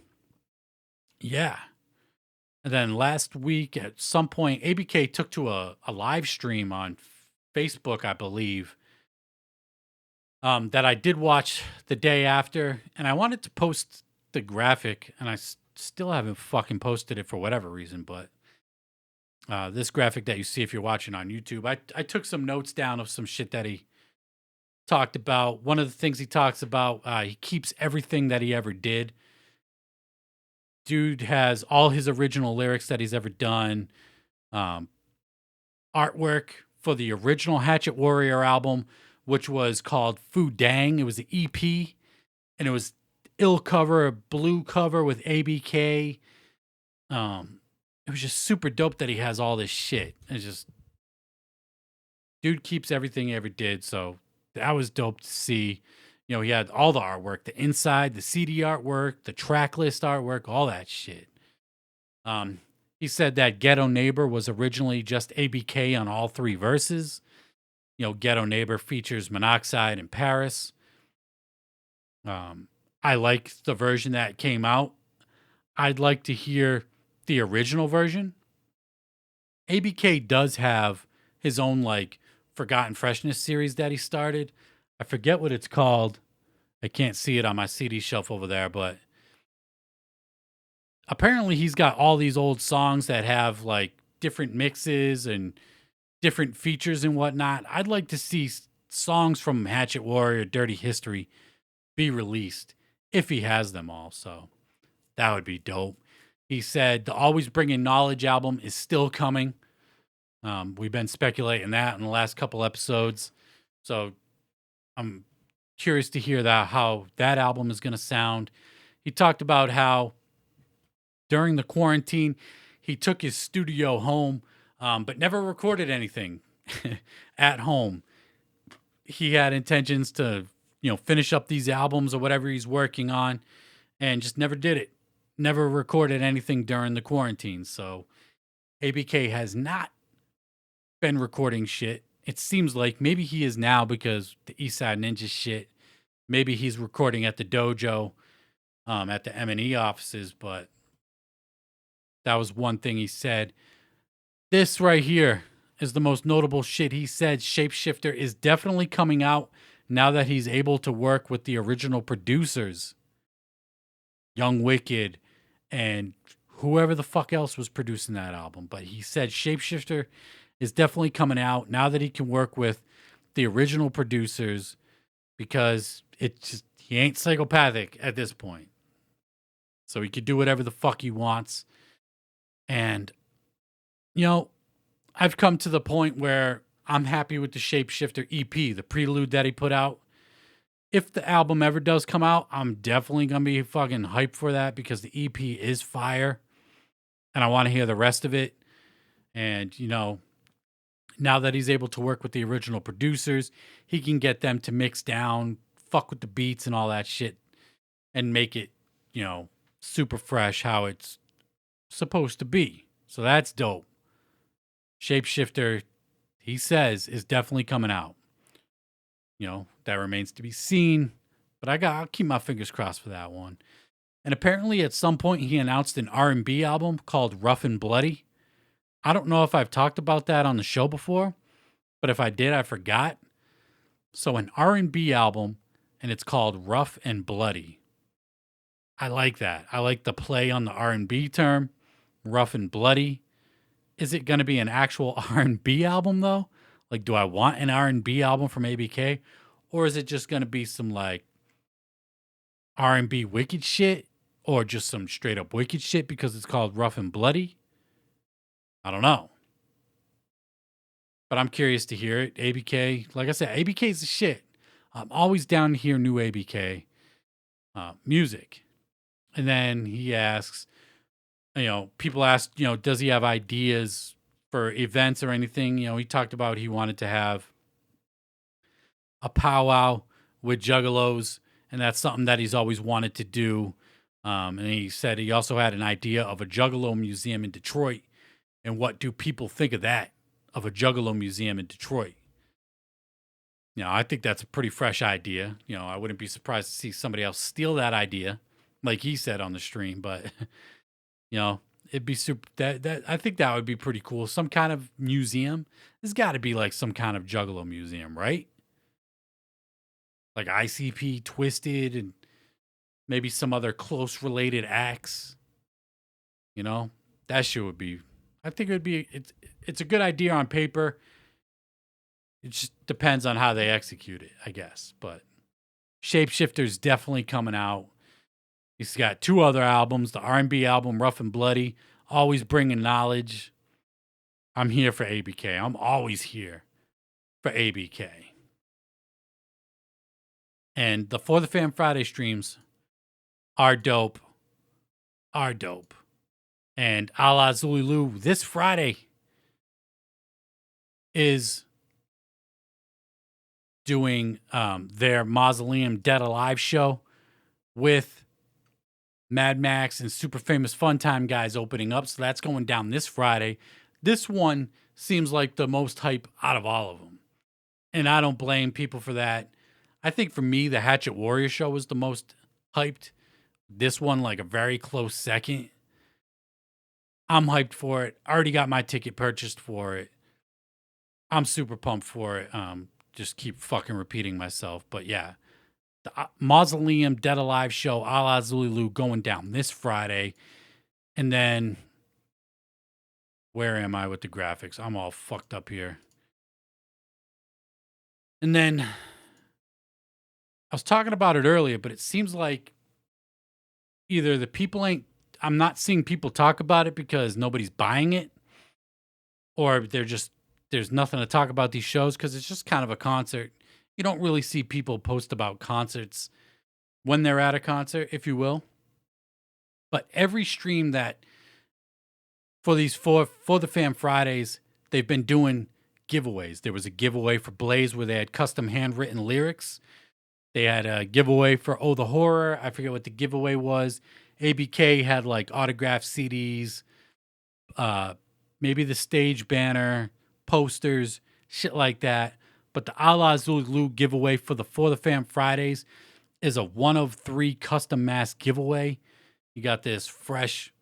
yeah. And then last week at some point, ABK took to a live stream on Facebook, I believe, that I did watch the day after. And I wanted to post the graphic, and I still haven't fucking posted it for whatever reason. But this graphic that you see if you're watching on YouTube, I took some notes down of some shit that he talked about. One of the things he talks about, he keeps everything that he ever did. Dude has all his original lyrics that he's ever done. Artwork for the original Hatchet Warrior album, which was called Fu Dang. It was an EP, and it was ill cover, a blue cover with ABK. It was just super dope that he has all this shit. It's just, dude keeps everything he ever did, so that was dope to see. He had all the artwork, the inside, the CD artwork, the track list artwork, all that shit. He said that Ghetto Neighbor was originally just ABK on all three verses. Ghetto Neighbor features Monoxide and Paris. I like the version that came out. I'd like to hear the original version. ABK does have his own, Forgotten Freshness series that he started. I forget what it's called. I can't see it on my CD shelf over there, but apparently he's got all these old songs that have different mixes and different features and whatnot. I'd like to see songs from Hatchet Warrior, Dirty History be released if he has them all. So that would be dope. He said the Always Bringing Knowledge album is still coming. We've been speculating that in the last couple episodes. So I'm curious to hear how that album is going to sound. He talked about how during the quarantine, he took his studio home, but never recorded anything at home. He had intentions to, finish up these albums or whatever he's working on, and just never did it. Never recorded anything during the quarantine. So ABK has not been recording shit. It seems like maybe he is now, because the Eastside Ninja shit. Maybe he's recording at the dojo, at the M&E offices, but that was one thing he said. This right here is the most notable shit he said. Shapeshifter is definitely coming out now that he's able to work with the original producers, Young Wicked, and whoever the fuck else was producing that album. But he said Shapeshifter is definitely coming out now that he can work with the original producers, because he ain't psychopathic at this point. So he could do whatever the fuck he wants. And, I've come to the point where I'm happy with the Shapeshifter EP, the prelude that he put out. If the album ever does come out, I'm definitely going to be fucking hyped for that, because the EP is fire. And I want to hear the rest of it. And, now that he's able to work with the original producers, he can get them to mix down, fuck with the beats and all that shit, and make it, super fresh how it's supposed to be. So that's dope. Shapeshifter, he says, is definitely coming out. That remains to be seen, but I'll keep my fingers crossed for that one. And apparently at some point he announced an R&B album called Rough and Bloody. I don't know if I've talked about that on the show before, but if I did, I forgot. So an R&B album, and it's called Rough and Bloody. I like that. I like the play on the R&B term, rough and bloody. Is it going to be an actual R&B album though? Like, do I want an R&B album from ABK, or is it just going to be some like R&B wicked shit, or just some straight up wicked shit because it's called rough and bloody? I don't know, but I'm curious to hear it. ABK, like I said, ABK is the shit. I'm always down to hear new ABK music. And then he asks, people ask, does he have ideas for events or anything? He talked about he wanted to have a powwow with juggalos, and that's something that he's always wanted to do. And he said he also had an idea of a juggalo museum in Detroit. And what do people think of that, of a juggalo museum in Detroit? I think that's a pretty fresh idea. I wouldn't be surprised to see somebody else steal that idea, like he said on the stream. But it'd be super. That I think that would be pretty cool. Some kind of museum. There's got to be like some kind of juggalo museum, right? Like ICP, Twisted, and maybe some other close related acts. That shit would be. I think it would be. It's a good idea on paper. It just depends on how they execute it, I guess. But Shapeshifter's definitely coming out. He's got 2 other albums, the R&B album, Rough and Bloody, always bringing knowledge. I'm here for ABK. I'm always here for ABK. And the For the Fam Friday streams are dope. And A La Zululu this Friday is doing their Mausoleum Dead Alive show with Mad Max and Super Famous Fun Time guys opening up. So that's going down this Friday. This one seems like the most hype out of all of them. And I don't blame people for that. I think for me, the Hatchet Warrior show was the most hyped. This one, like a very close second. I'm hyped for it. Already got my ticket purchased for it. I'm super pumped for it. Just keep fucking repeating myself. But yeah, the Mausoleum Dead Alive show, A La Zululu, going down this Friday. And then, where am I with the graphics? I'm all fucked up here. And then, I was talking about it earlier, but it seems like either the people I'm not seeing people talk about it because nobody's buying it, or there's nothing to talk about these shows because it's just kind of a concert. You don't really see people post about concerts when they're at a concert, if you will. But every stream that for these for the Fam Fridays, they've been doing giveaways. There was a giveaway for Blaze where they had custom handwritten lyrics. They had a giveaway for Oh the Horror. I forget what the giveaway was. ABK had like autographed CDs, maybe the stage banner, posters, shit like that. But the A La Zulu giveaway for the Fam Fridays is a 1 of 3 custom mask giveaway. You got this fresh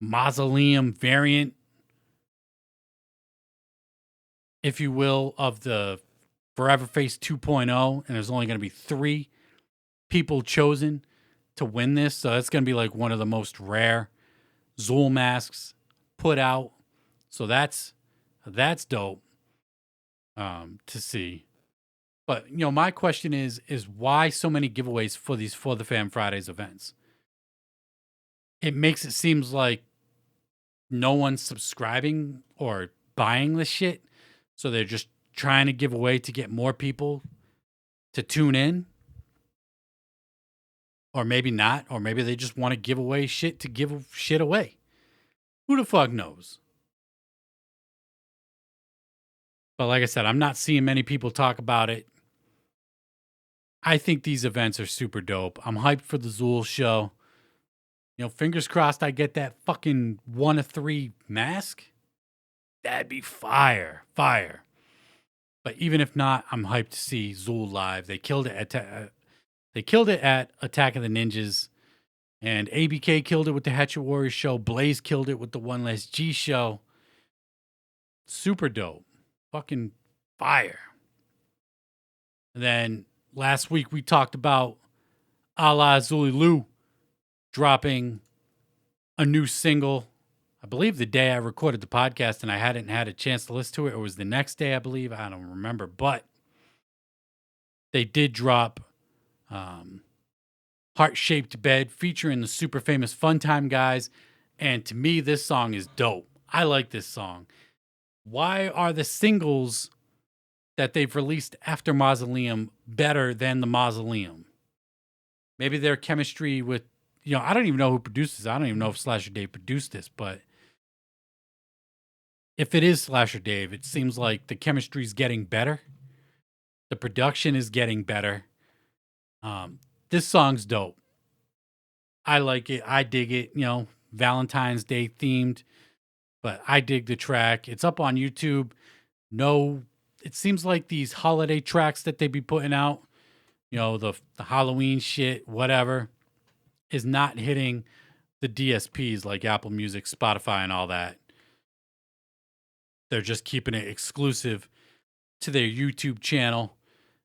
mausoleum variant, if you will, of the Forever Face 2.0, and there's only going to be 3 people chosen to win this. So that's going to be like one of the most rare Zool masks put out. So that's dope to see. But my question is why so many giveaways for these For the Fam Fridays events? It makes it seems like no one's subscribing or buying the shit, so they're just trying to give away to get more people to tune in. Or maybe not, or maybe they just want to give away shit to give shit away. Who the fuck knows? But like I said, I'm not seeing many people talk about it. I think these events are super dope. I'm hyped for the Zool show. Fingers crossed I get that fucking 1 of 3 mask. That'd be fire. But even if not, I'm hyped to see Zool live. They killed it at Attack of the Ninjas. And ABK killed it with the Hatchet Warriors show. Blaze killed it with the One Less G show. Super dope. Fucking fire. And then last week we talked about A La Zululu dropping a new single. I believe the day I recorded the podcast, and I hadn't had a chance to listen to it. It was the next day, I believe. I don't remember, but they did drop Heart-Shaped Bed featuring the super famous Funtime guys. And to me, this song is dope. I like this song. Why are the singles that they've released after Mausoleum better than the Mausoleum? Maybe their chemistry with, I don't even know who produced this. I don't even know if Slasher Dave produced this, but if it is Slasher Dave, it seems like the chemistry is getting better. The production is getting better. This song's dope. I like it. I dig it. Valentine's Day themed, but I dig the track. It's up on YouTube. No, it seems like these holiday tracks that they be putting out, the Halloween shit, whatever, is not hitting the DSPs like Apple Music, Spotify, and all that. They're just keeping it exclusive to their YouTube channel,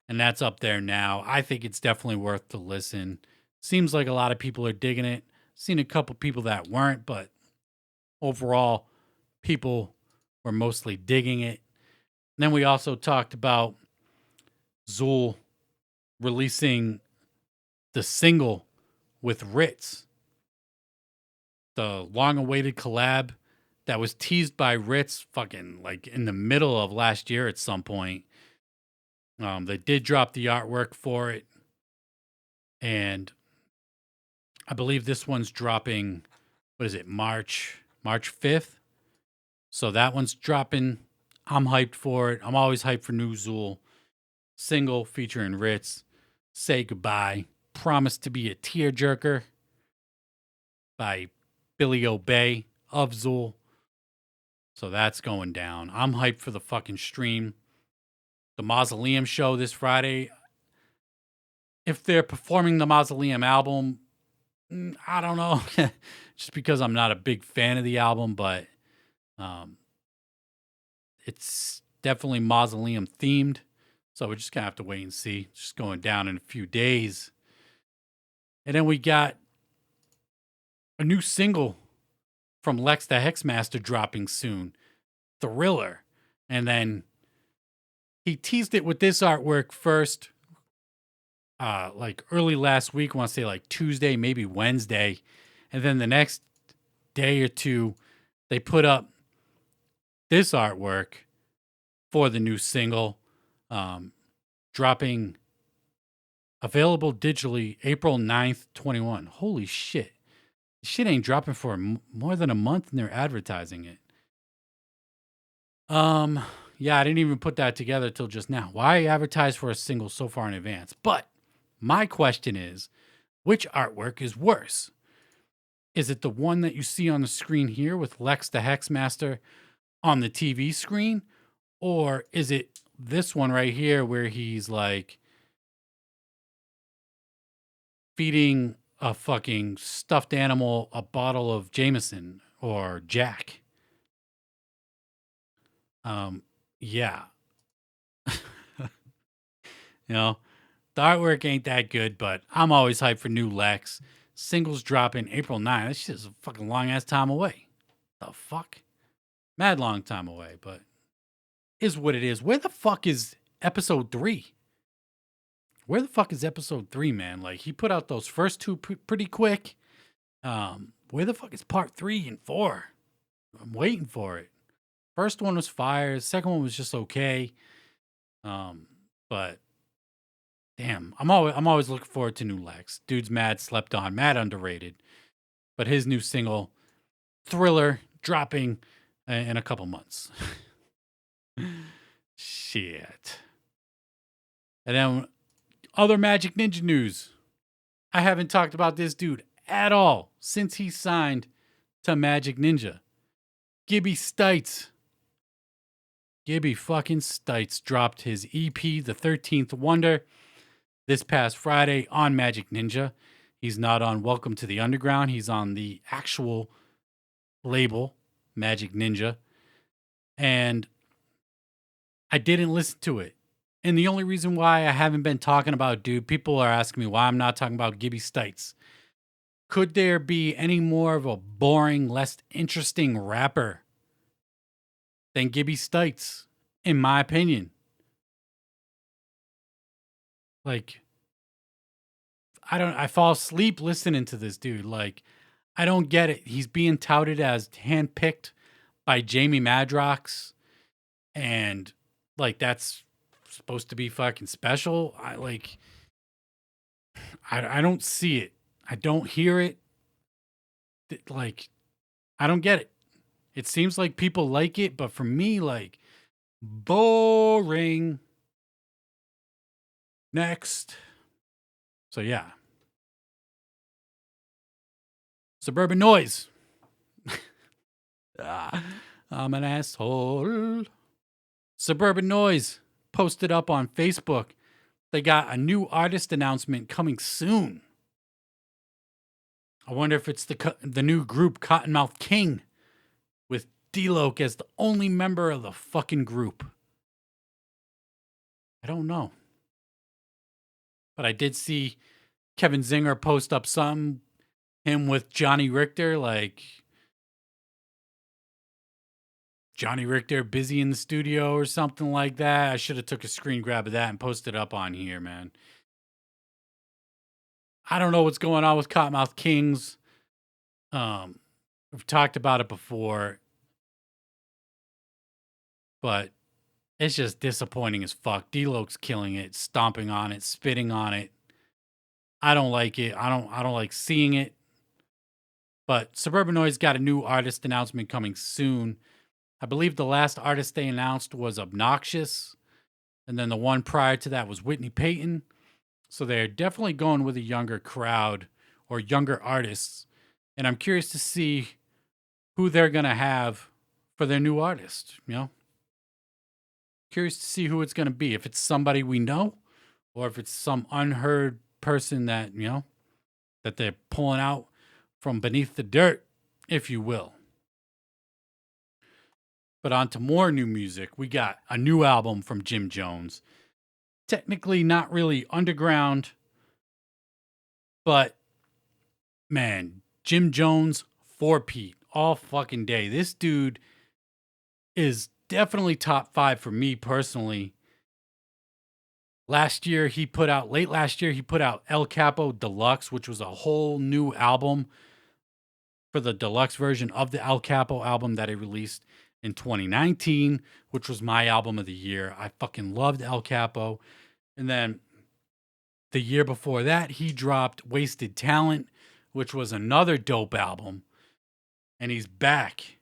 and that's up there now. I think it's definitely worth the listen. Seems like a lot of people are digging it. Seen a couple people that weren't, but overall, people were mostly digging it. And then we also talked about Zool releasing the single with Ritz, the long-awaited collab that was teased by Ritz fucking like in the middle of last year at some point. They did drop the artwork for it, and I believe this one's dropping, what is it, March 5th? So that one's dropping. I'm hyped for it. I'm always hyped for new Zool. Single featuring Ritz, Say Goodbye, Promise to Be a Tearjerker by Billy Obey of Zool. So that's going down. I'm hyped for the fucking stream. The Mausoleum show this Friday. If they're performing the Mausoleum album, I don't know. Just because I'm not a big fan of the album, but it's definitely Mausoleum themed. So we're just going to have to wait and see. It's just going down in a few days. And then we got a new single from Lex the Hexmaster dropping soon, Thriller. And then he teased it with this artwork first, like early last week. I want to say like Tuesday, maybe Wednesday. And then the next day or two, they put up this artwork for the new single, dropping available digitally April 9th, 21. Holy shit. This shit ain't dropping for more than a month and they're advertising it. Yeah, I didn't even put that together till just now. Why advertise for a single so far in advance? But my question is, which artwork is worse? Is it the one that you see on the screen here with Lex the Hexmaster on the TV screen? Or is it this one right here where he's like feeding a fucking stuffed animal a bottle of Jameson or Jack? Yeah. The artwork ain't that good, but I'm always hyped for new Lex. Singles dropping April 9th. This shit is a fucking long ass time away. The fuck? Mad long time away, but is what it is. Where the fuck is episode 3? Where the fuck is episode 3, man? Like, he put out those first two pretty quick. Where the fuck is part 3 and 4? I'm waiting for it. First one was fire. The second one was just okay. But damn, I'm always looking forward to new Lex. Dude's mad slept on, mad underrated. But his new single, Thriller, dropping in a couple months. Shit. And then other Magic Ninja news. I haven't talked about this dude at all since he signed to Magic Ninja. Gibby Stites. Gibby fucking Stites dropped his EP, The 13th Wonder, this past Friday on Magic Ninja. He's not on Welcome to the Underground. He's on the actual label, Magic Ninja. And I didn't listen to it. And the only reason why I haven't been talking about, dude, people are asking me why I'm not talking about Gibby Stites. Could there be any more of a boring, less interesting rapper than Gibby Stites, in my opinion? Like, I fall asleep listening to this dude. Like, I don't get it. He's being touted as handpicked by Jamie Madrox, and like that's supposed to be fucking special. I don't see it. I don't hear it. Like, I don't get it. It seems like people like it, but for me, like, boring. Next. So yeah. Suburban Noise. Ah, I'm an asshole. Suburban Noise posted up on Facebook. They got a new artist announcement coming soon. I wonder if it's the new group Cottonmouth King with D-Loc as the only member of the fucking group. I don't know. But I did see Kevin Zinger post up something, him with Johnny Richter, like Johnny Richter busy in the studio or something like that. I should have took a screen grab of that and posted up on here, man. I don't know what's going on with Cottonmouth Kings. We've talked about it before, but it's just disappointing as fuck. D-Loc's killing it, stomping on it, spitting on it. I don't like it. I don't like seeing it. But Suburban Noise got a new artist announcement coming soon. I believe the last artist they announced was Obnoxious, and then the one prior to that was Whitney Payton. So they're definitely going with a younger crowd or younger artists. And I'm curious to see who they're going to have for their new artist, you know? Curious to see who it's going to be. If it's somebody we know or if it's some unheard person that, you know, that they're pulling out from beneath the dirt, if you will. But on to more new music. We got a new album from Jim Jones. Technically not really underground, but man, Jim Jones, 4-Pete, all fucking day. This dude is definitely top 5 for me personally. Late last year, he put out El Capo Deluxe, which was a whole new album for the deluxe version of the El Capo album that he released in 2019, which was my album of the year. I fucking loved El Capo. And then the year before that, he dropped Wasted Talent, which was another dope album. And he's back.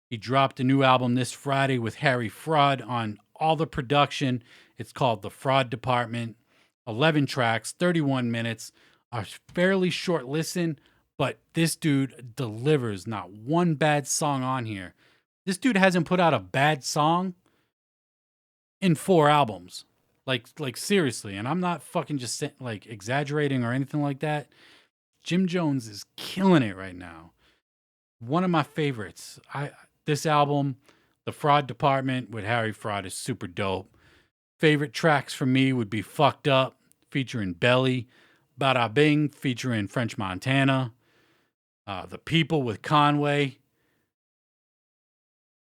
He dropped a new album this Friday with Harry Fraud on all the production. It's called The Fraud Department. 11 tracks, 31 minutes. A fairly short listen, but this dude delivers. Not one bad song on here. This dude hasn't put out a bad song in 4 albums. Like seriously, and I'm not fucking just like exaggerating or anything like that. Jim Jones is killing it right now. One of my favorites. This album, The Fraud Department with Harry Fraud, is super dope. Favorite tracks for me would be Fucked Up featuring Belly, Bada Bing featuring French Montana, The People with Conway.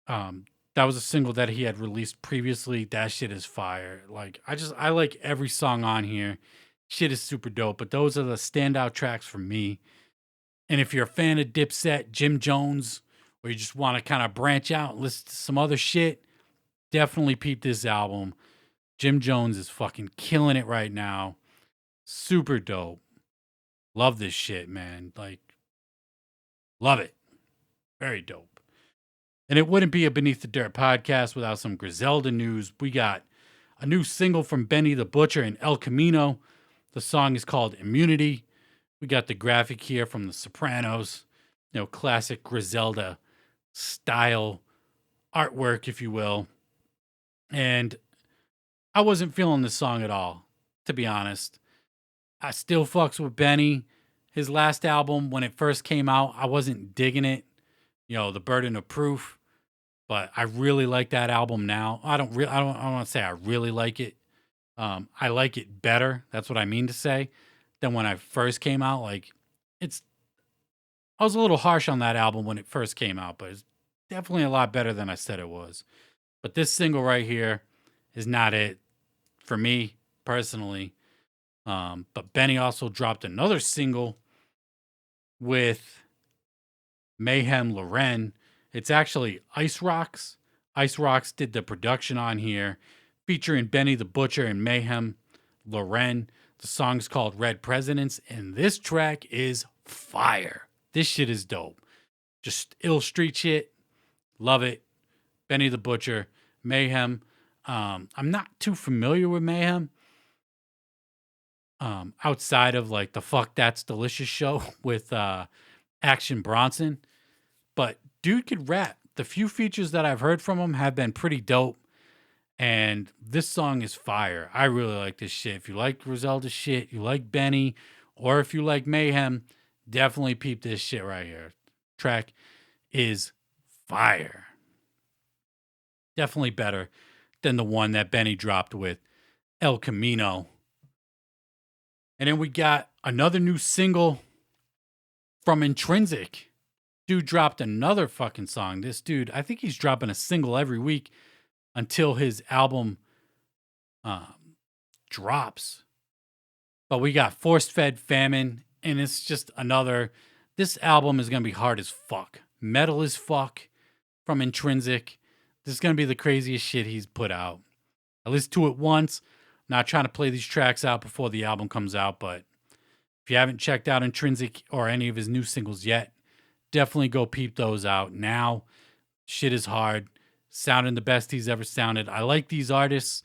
That was a single that he had released previously. That shit is fire. Like, I like every song on here. Shit is super dope, but those are the standout tracks for me. And if you're a fan of Dipset, Jim Jones, or you just want to kind of branch out and listen to some other shit, definitely peep this album. Jim Jones is fucking killing it right now. Super dope. Love this shit, man. Like, love it. Very dope. And it wouldn't be a Beneath the Dirt podcast without some Griselda news. We got a new single from Benny the Butcher and El Camino. The song is called Immunity. We got the graphic here from The Sopranos. You know, classic Griselda style artwork, if you will. And I wasn't feeling this song at all, to be honest. I still fucks with Benny. His last album, when it first came out, I wasn't digging it. You know, The Burden of Proof. But I really like that album now. I don't want to say I really like it. I like it better. That's what I mean to say than when I first came out. Like, it's I was a little harsh on that album when it first came out, but it's definitely a lot better than I said it was. But this single right here is not it for me personally. But Benny also dropped another single with Mayhem Loren. It's actually Ice Rocks. Ice Rocks did the production on here, featuring Benny the Butcher and Mayhem Loren. The song's called Red Presidents, and this track is fire. This shit is dope. Just ill street shit. Love it. Benny the Butcher, Mayhem. I'm not too familiar with Mayhem. Outside of like the Fuck That's Delicious show with Action Bronson. But dude could rap. The few features that I've heard from him have been pretty dope. And this song is fire. I really like this shit. If you like Griselda shit, you like Benny, or if you like Mayhem, definitely peep this shit right here. Track is fire. Definitely better than the one that Benny dropped with El Camino. And then we got another new single from Intrinsic. Dude dropped another fucking song. This dude, I think he's dropping a single every week until his album drops. But we got Force Fed Famine, and it's just another. This album is going to be hard as fuck. Metal as fuck from Intrinsic. This is going to be the craziest shit he's put out. I listened to it once. I'm not trying to play these tracks out before the album comes out, but if you haven't checked out Intrinsic or any of his new singles yet, definitely go peep those out now. Shit is hard. Sounding the best he's ever sounded. I like these artists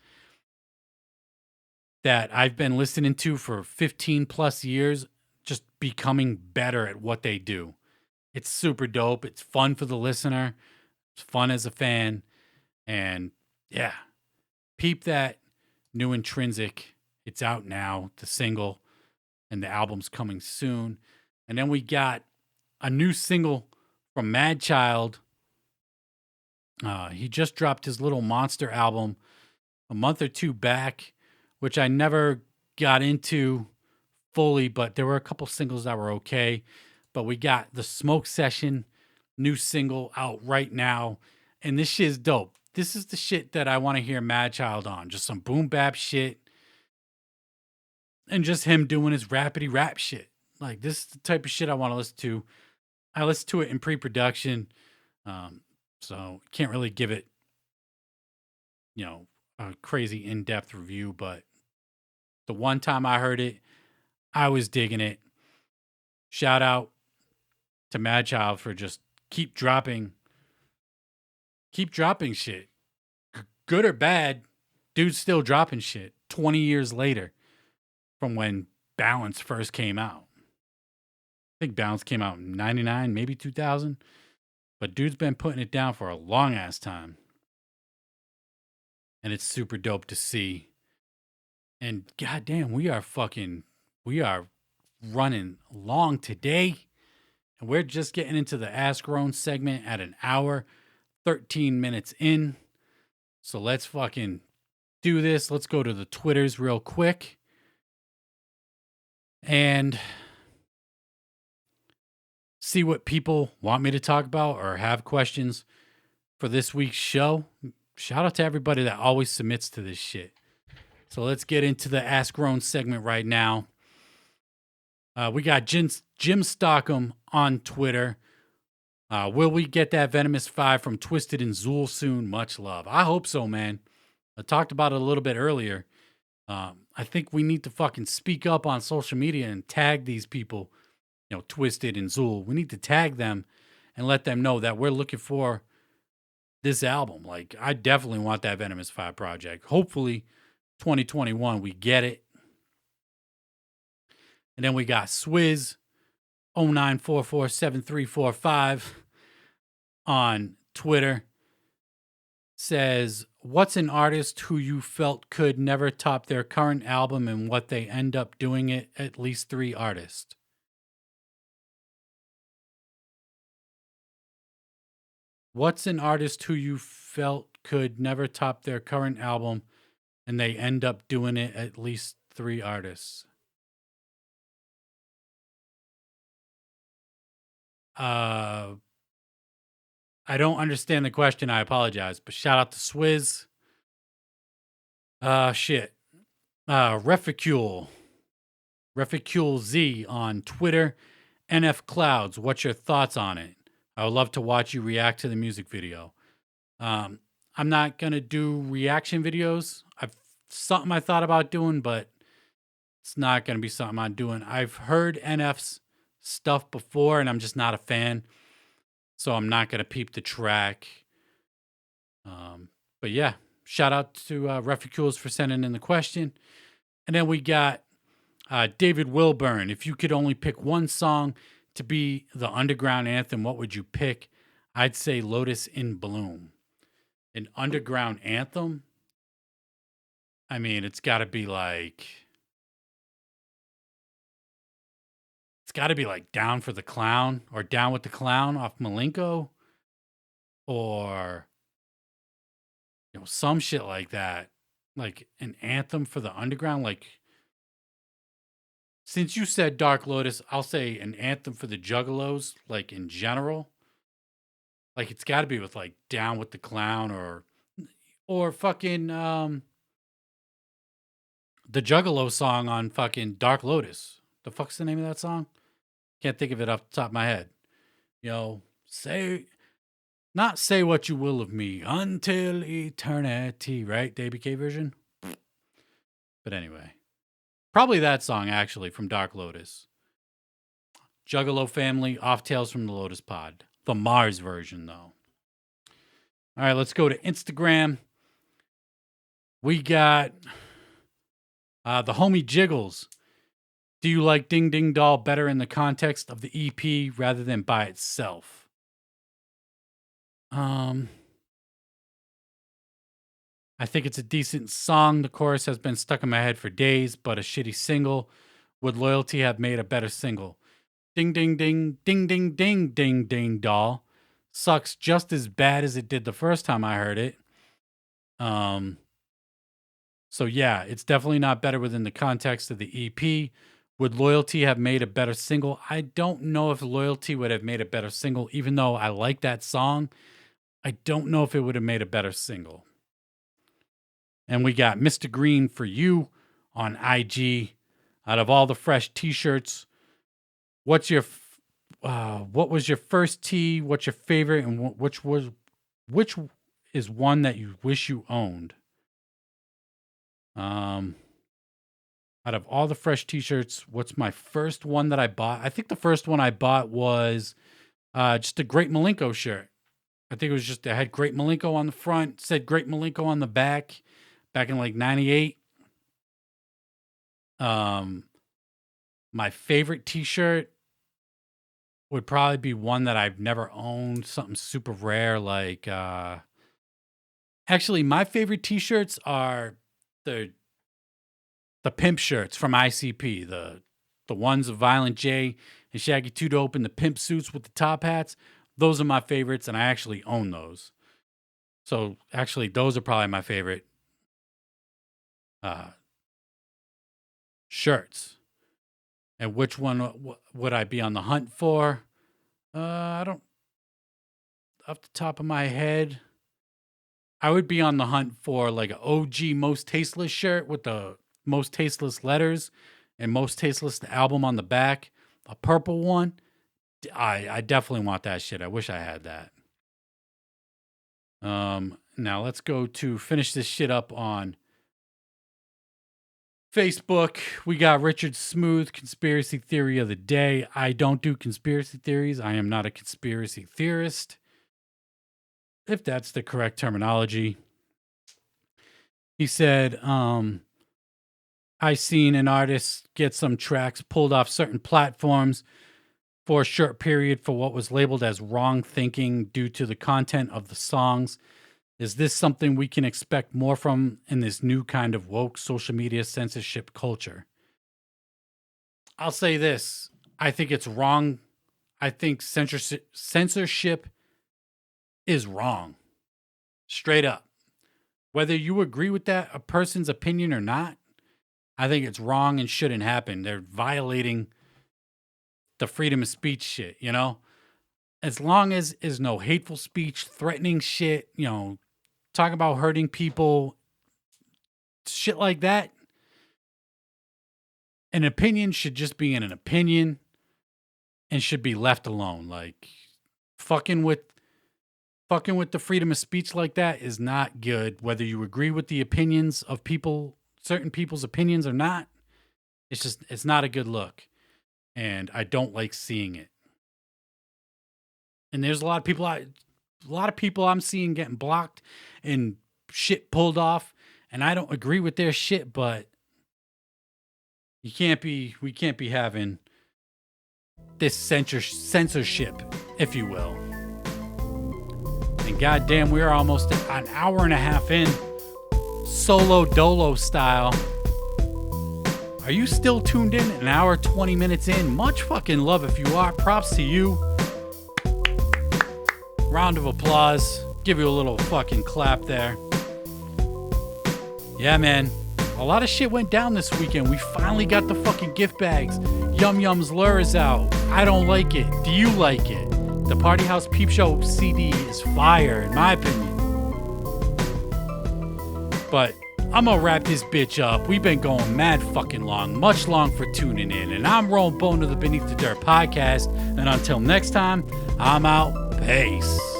that I've been listening to for 15 plus years just becoming better at what they do. It's super dope. It's fun for the listener. It's fun as a fan. And yeah, peep that new Intrinsic. It's out now, the single, and the album's coming soon. And then we got a new single from Madchild. He just dropped his Little Monster album a month or two back, which I never got into fully, but there were a couple singles that were okay. But we got the Smoke Session new single out right now, and this shit is dope. This is the shit that I want to hear Madchild on. Just some boom bap shit, and just him doing his rapidy rap shit. Like, this is the type of shit I want to listen to. I listened to it in pre-production, so can't really give it, a crazy in-depth review. But the one time I heard it, I was digging it. Shout out to Madchild for just keep dropping shit. Good or bad, dude's still dropping shit 20 years later from when Balance first came out. I think Balance came out in 99, maybe 2000. But dude's been putting it down for a long ass time. And it's super dope to see. And goddamn, we are running long today. And we're just getting into the Ask Roan segment at an hour, 13 minutes in. So let's fucking do this. Let's go to the Twitters real quick. And see what people want me to talk about or have questions for this week's show. Shout out to everybody that always submits to this shit. So let's get into the Ask Roan segment right now. We got Jim Stockham on Twitter. Will we get that Venomous 5 from Twisted and Zool soon? Much love. I hope so, man. I talked about it a little bit earlier. I think we need to fucking speak up on social media and tag these people, Twisted and Zool. We need to tag them and let them know that we're looking for this album. Like, I definitely want that Venomous 5 project. Hopefully, 2021, we get it. And then we got Swizz 09447345 on Twitter. Says, what's an artist who you felt could never top their current album and what they end up doing it? At least 3 artists. What's an artist who you felt could never top their current album and they end up doing it? At least 3 artists. Uh, I don't understand the question. I apologize, but shout out to Swizz. Shit. Reficule. Reficule Z on Twitter. NF Clouds. What's your thoughts on it? I would love to watch you react to the music video. Um, I'm not gonna do reaction videos. I've something I thought about doing, but it's not gonna be something I'm doing. I've heard NF's stuff before, and I'm just not a fan, so I'm not gonna peep the track. But yeah, shout out to Reficules for sending in the question, and then we got David Wilburn. If you could only pick one song to be the underground anthem, what would you pick? I'd say Lotus in Bloom. An underground anthem? I mean, it's got to be like Down for the Clown or Down with the Clown off Malenko or some shit like that. Like an anthem for the underground. Like, since you said Dark Lotus, I'll say an anthem for the Juggalos, like in general. Like it's got to be with like Down with the Clown or fucking the Juggalo song on fucking Dark Lotus. The fuck's the name of that song? Can't think of it off the top of my head. Say not say what you will of me until eternity, right? DBK version. But anyway, probably that song actually from Dark Lotus. Juggalo Family, Off Tales from the Lotus Pod. The Mars version, though. All right, let's go to Instagram. We got the homie Jiggles. Do you like Ding Ding Doll better in the context of the EP rather than by itself? I think it's a decent song. The chorus has been stuck in my head for days, but a shitty single. Would Loyalty have made a better single? Ding, ding, ding, ding, ding, ding, ding, ding, doll. Sucks just as bad as it did the first time I heard it. So yeah, it's definitely not better within the context of the EP. Would Loyalty have made a better single? I don't know if Loyalty would have made a better single, even though I like that song. I don't know if it would have made a better single. And we got Mr. Green for you on IG. Out of all the fresh T-shirts, what was your first tee? What's your favorite, and which is one that you wish you owned? Out of all the fresh T-shirts, what's my first one that I bought? I think the first one I bought was just a Great Malenko shirt. I think it had Great Malenko on the front, said Great Malenko on the back in like 98. My favorite T-shirt would probably be one that I've never owned, something super rare like actually my favorite T-shirts are the pimp shirts from ICP, the ones of Violent J and Shaggy 2 Dope and the pimp suits with the top hats. Those are my favorites, and I actually own those. So actually, those are probably my favorite shirts. And which one would I be on the hunt for? I don't, off the top of my head, I would be on the hunt for like an OG Most Tasteless shirt with the Most Tasteless letters and Most Tasteless the album on the back. A purple one. I definitely want that shit. I wish I had that. Now let's go to finish this shit up on Facebook. We got Richard Smooth, conspiracy theory of the day. I don't do conspiracy theories. I am not a conspiracy theorist, if that's the correct terminology. He said, I seen an artist get some tracks pulled off certain platforms for a short period for what was labeled as wrong thinking due to the content of the songs. Is this something we can expect more from in this new kind of woke social media censorship culture? I'll say this. I think it's wrong. I think censorship is wrong. Straight up. Whether you agree with a person's opinion or not, I think it's wrong and shouldn't happen. They're violating the freedom of speech shit, as long as there's no hateful speech, threatening shit, talk about hurting people, shit like that, an opinion should just be an opinion and should be left alone. Like fucking with the freedom of speech like that is not good. Whether you agree with the opinions of people, certain people's opinions or not, it's not a good look. And I don't like seeing it. And there's a lot of people I'm seeing getting blocked and shit pulled off, and I don't agree with their shit, but we can't be having this censorship, if you will. And goddamn, we're almost an hour and a half in, solo dolo style. Are you still tuned in? An hour, 20 minutes in. Much fucking love if you are. Props to you. Round of applause. Give you a little fucking clap there. Yeah, man. A lot of shit went down this weekend. We finally got the fucking gift bags. Yum Yum's Lure is out. I don't like it. Do you like it? The Party House Peep Show CD is fire, in my opinion. But I'm gonna wrap this bitch up. We've been going mad fucking long. Much long for tuning in. And I'm Rolling Bone of the Beneath the Dirt podcast. And until next time, I'm out. Peace.